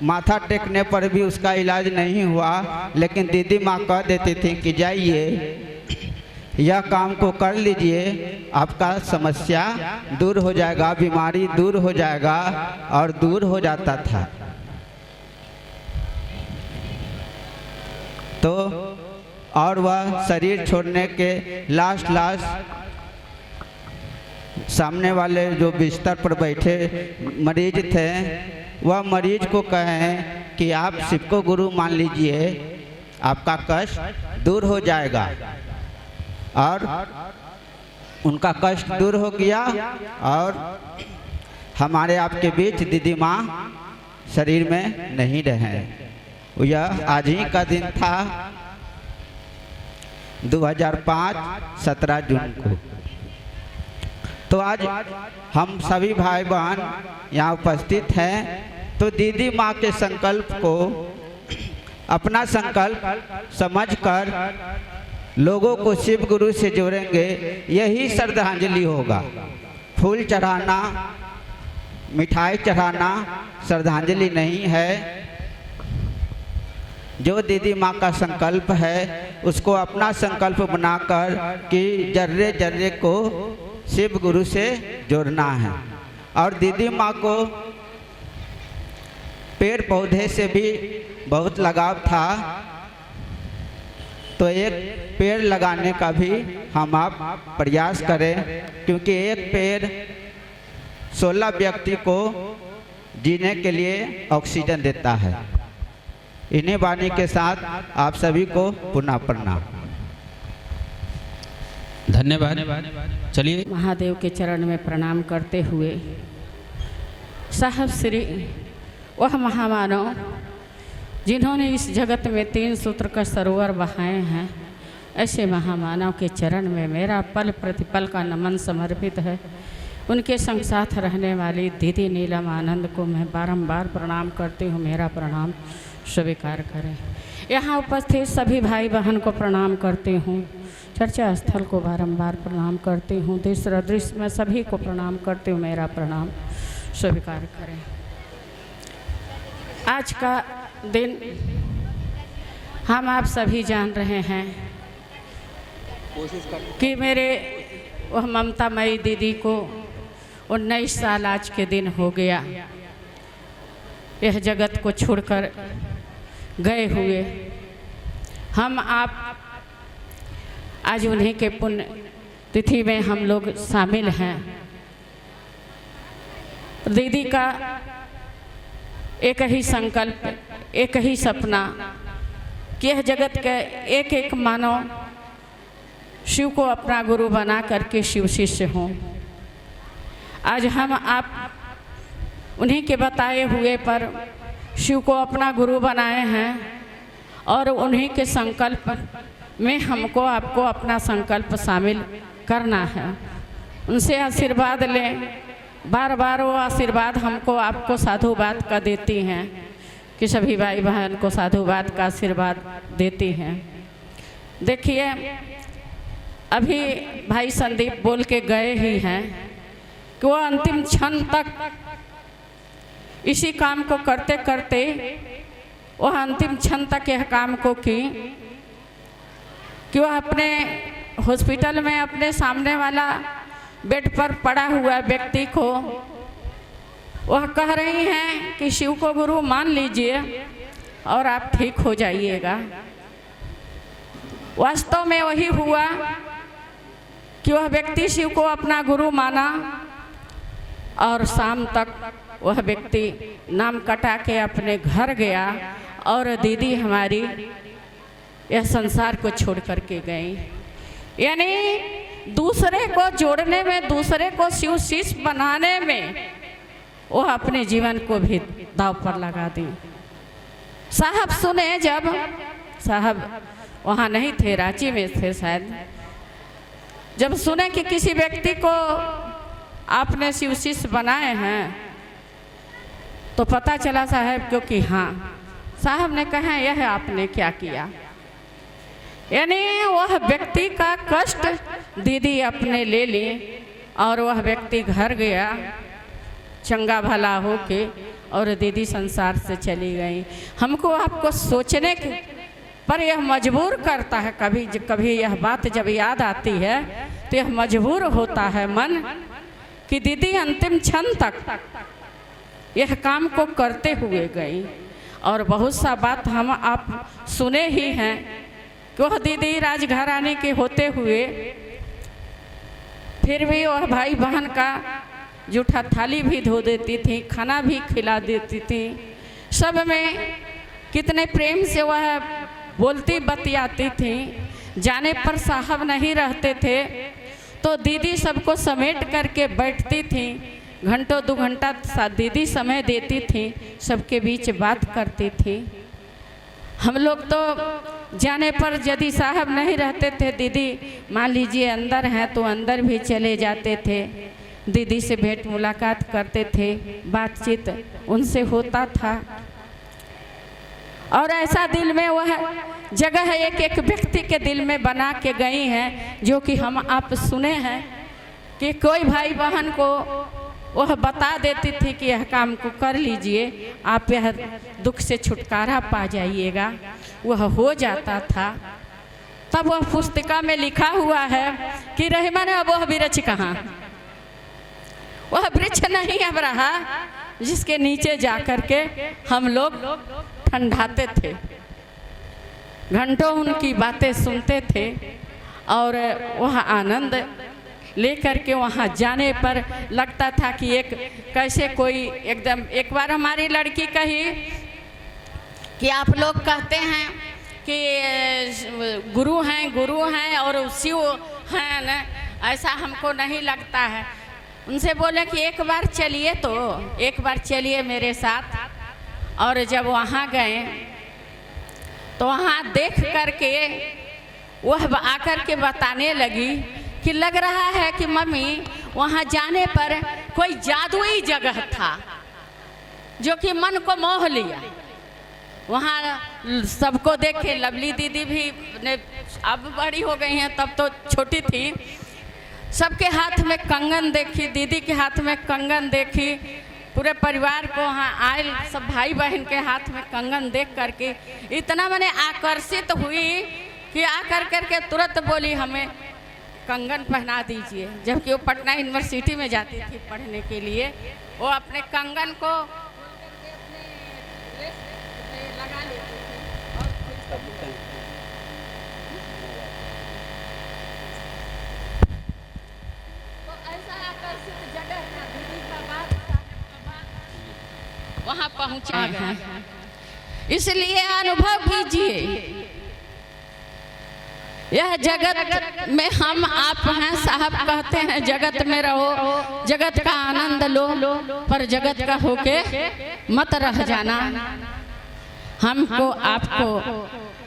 माथा टेकने पर भी उसका इलाज नहीं हुआ, लेकिन दीदी माँ कह देती थी कि जाइए, यह काम को कर लीजिए, आपका समस्या दूर हो जाएगा, बीमारी दूर हो जाएगा। और दूर हो जाता था। तो और वह शरीर छोड़ने के लास्ट सामने वाले जो बिस्तर पर बैठे मरीज थे, वह मरीज को कहें कि आप शिव को गुरु मान लीजिए, आपका कष्ट दूर हो जाएगा। और उनका कष्ट दूर हो गया और हमारे आपके बीच दीदी माँ शरीर में नहीं रहे। यह आज ही का दिन था 2005 17 जून को। तो आज हम सभी भाई बहन यहाँ उपस्थित हैं, तो दीदी माँ के संकल्प को अपना संकल्प समझकर लोगों को शिव गुरु से जोड़ेंगे, यही श्रद्धांजलि होगा। फूल चढ़ाना, मिठाई चढ़ाना श्रद्धांजलि नहीं है। जो दीदी माँ का संकल्प है उसको अपना संकल्प बनाकर कि जर्रे जर्रे को शिव गुरु से जोड़ना है। और दीदी माँ को पेड़ पौधे से भी बहुत लगाव था, तो एक पेड़ लगाने का भी हम आप प्रयास करें, क्योंकि एक पेड़ 16 व्यक्ति को जीने के लिए ऑक्सीजन देता है। इन्हीं वाणी के साथ आप सभी को पुनः प्रणाम। धन्यवाद। चलिए महादेव के चरण में प्रणाम करते हुए साहब श्री वह महामानव जिन्होंने इस जगत में 3 सूत्र का सरोवर बहाए हैं, ऐसे महामानव के चरण में मेरा पल प्रतिपल का नमन समर्पित है। उनके संग साथ रहने वाली दीदी नीलम आनंद को मैं बारंबार प्रणाम करती हूँ, मेरा प्रणाम स्वीकार करें। यहाँ उपस्थित सभी भाई बहन को प्रणाम करती हूँ, चर्चा स्थल को बारंबार प्रणाम करती हूँ, देश दृश्य में सभी को प्रणाम करती हूँ, मेरा प्रणाम स्वीकार करें। आज का दिन हम आप सभी जान रहे हैं कि मेरे वह ममता मई दीदी को 19 साल आज के दिन हो गया यह जगत को छोड़कर गए हुए। हम आप आज उन्हीं के पुण्य तिथि में हम लोग शामिल हैं। दीदी का एक ही संकल्प, एक ही सपना कि यह जगत के एक एक मानव शिव को अपना गुरु बना करके शिव शिष्य हों। आज हम आप उन्हीं के बताए हुए पर शिव को अपना गुरु बनाए हैं और उन्हीं के संकल्प में हमको आपको अपना संकल्प शामिल करना है। उनसे आशीर्वाद लें। बार बार वो आशीर्वाद हमको आपको साधुवाद का देती हैं कि सभी भाई बहन को साधुवाद का आशीर्वाद देती हैं। देखिए अभी भाई संदीप बोल के गए ही हैं कि वो अंतिम क्षण तक इसी काम को करते करते वह अंतिम क्षण तक यह काम को की कि वह अपने हॉस्पिटल में अपने सामने वाला बेड पर पड़ा हुआ व्यक्ति को वह कह रही हैं कि शिव को गुरु मान लीजिए और आप ठीक हो जाइएगा। वास्तव में वही हुआ कि वह व्यक्ति शिव को अपना गुरु माना और शाम तक वह व्यक्ति नाम कटा के अपने घर गया और दीदी हमारी यह संसार को छोड़ करके गई। यानी दूसरे को जोड़ने में, दूसरे को शिव शिष्य बनाने में वह अपने जीवन को भी दांव पर लगा दी। साहब सुने, जब साहब वहाँ नहीं थे, रांची में थे शायद, जब सुने कि किसी व्यक्ति को आपने शिव शिष्य बनाए हैं तो पता चला साहब क्योंकि हाँ, साहब ने कहा यह आपने क्या किया। यानी वह व्यक्ति का कष्ट दीदी अपने ले ली और वह व्यक्ति घर गया चंगा भला हो के और दीदी संसार से चली गई। हमको आपको सोचने के पर यह मजबूर करता है, कभी कभी यह बात जब याद आती है तो यह मजबूर होता है मन कि दीदी अंतिम क्षण तक यह काम को करते हुए गई। और बहुत सा बात हम आप सुने ही हैं कि वह दीदी राजघराने के होते हुए फिर भी वह भाई बहन का जूठा थाली भी धो देती थी, खाना भी खिला देती थी, सब में कितने प्रेम से वह बोलती बतियाती थी। जाने पर साहब नहीं रहते थे तो दीदी सबको समेट करके बैठती थी घंटों 2 घंटा दीदी समय देती थी, सबके बीच बात करती थी। हम लोग तो जाने पर यदि साहब नहीं रहते थे, दीदी मान लीजिए अंदर हैं तो अंदर भी चले जाते थे, दीदी से भेंट मुलाकात करते थे, बातचीत उनसे होता था। और ऐसा दिल में वह जगह एक एक व्यक्ति के दिल में बना के गई हैं, जो कि हम आप सुने हैं कि कोई भाई बहन को वह बता देती थी कि यह काम को कर लीजिए, आप यह दुख से छुटकारा पा जाइएगा, वह हो जाता था। तब वह पुस्तिका में लिखा हुआ है कि रहीमन अब वह वृक्ष कहाँ, वह वृक्ष नहीं अब रहा जिसके नीचे जाकर के हम लोग ठंडाते थे, घंटों उनकी बातें सुनते थे और वह आनंद लेकर के वहाँ जाने पर लगता था कि एक कैसे कोई एकदम। एक बार हमारी लड़की कही कि आप लोग कहते हैं कि गुरु हैं और शिव हैं न, ऐसा हमको नहीं लगता है। उनसे बोले कि एक बार चलिए मेरे साथ। और जब वहाँ गए तो वहाँ देख करके वह आकर के बताने लगी कि लग रहा है कि मम्मी वहाँ जाने पर कोई जादुई जगह था जो कि मन को मोह लिया। वहाँ सबको देखे, लवली दीदी भी ने अब बड़ी हो गई हैं, तब तो छोटी थी, सबके हाथ में कंगन देखी, दीदी के हाथ में कंगन देखी, पूरे परिवार को वहाँ आए सब भाई बहन के हाथ में कंगन देख करके इतना मैंने आकर्षित हुई कि आकर करके तुरंत बोली हमें कंगन पहना दीजिए। जबकि वो पटना यूनिवर्सिटी में जाती थी पढ़ने के लिए, वो अपने कंगन को लगा लेती थी। तो ऐसा आकर्षित जगह था, दीदी का बात वहाँ पहुँचा है। इसलिए अनुभव कीजिए, यह जगत में हम आप हैं। साहब कहते हैं जगत में रहो, जगत का आनंद लो, पर जगत का होके मत रह जाना। हमको आपको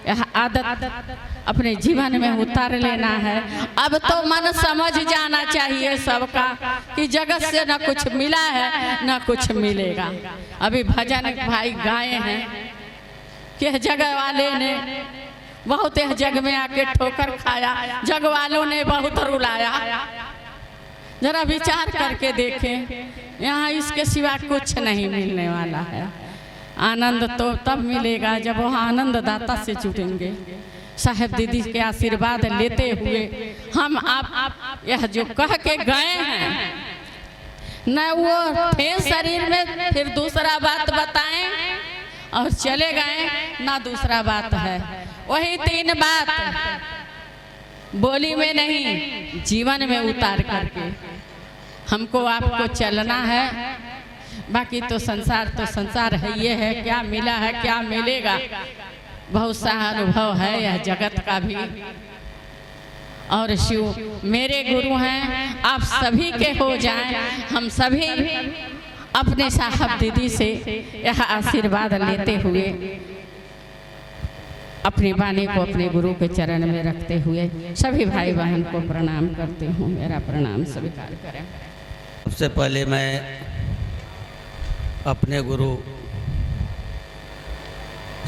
यह आदत अपने जीवन में उतार लेना है। अब तो मन समझ जाना चाहिए सबका कि जगत से न कुछ मिला है न कुछ मिलेगा। अभी भजन भाई गाए हैं कि जगह वाले ने बहुत जग में आके ठोकर खाया, जग वालों ने बहुत रुलाया। जरा विचार करके देखें, यहाँ इसके सिवा कुछ नहीं मिलने वाला है। आनंद तो तब मिलेगा जब वह आनंद दाता से जुटेंगे। साहब दीदी के आशीर्वाद लेते हुए हम आप यह जो कह के गए हैं न वो थे शरीर में, फिर दूसरा बात बताएं और चले गए ना दूसरा बात है। वही 3 बात बोली में नहीं, जीवन में उतार करके हमको आपको चलना है। बाकी तो संसार है, ये है, क्या मिला है क्या मिलेगा, बहुत सा अनुभव है यह जगत का भी। और शिव मेरे गुरु हैं, आप सभी के हो जाएं। हम सभी अपने साहब दीदी से यह आशीर्वाद लेते हुए अपनी वाणी को अपने गुरु के चरण में रखते हुए सभी भाई बहन को प्रणाम करती हूँ। मेरा प्रणाम स्वीकार करें। सबसे पहले मैं अपने गुरु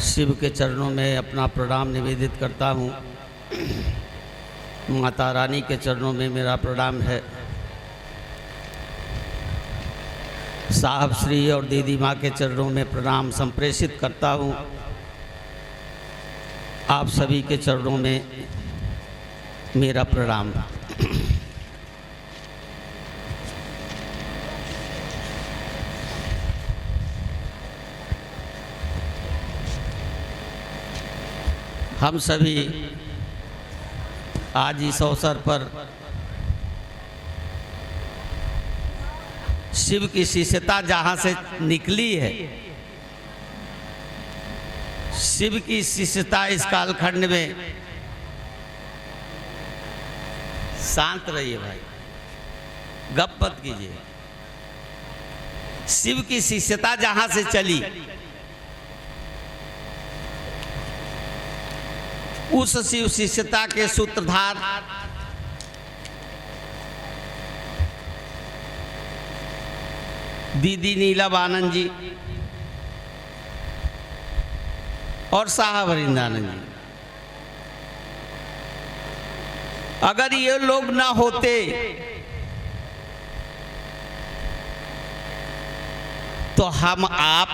शिव के चरणों में अपना प्रणाम निवेदित करता हूँ। माता रानी के चरणों में मेरा प्रणाम है। साहब श्री और दीदी माँ के चरणों में प्रणाम संप्रेषित करता हूँ। आप सभी के चरणों में मेरा प्रणाम। हम सभी आज इस अवसर पर शिव की शिष्यता जहाँ से निकली है, शिव की शिष्यता इस कालखंड में, शांत रहिए भाई, गप मत कीजिए। शिव की शिष्यता जहां से चली, उस शिव शिष्यता के सूत्रधार दीदी नीलम आनंद जी और साहब हरिंदानंद जी, अगर ये लोग ना होते तो हम आप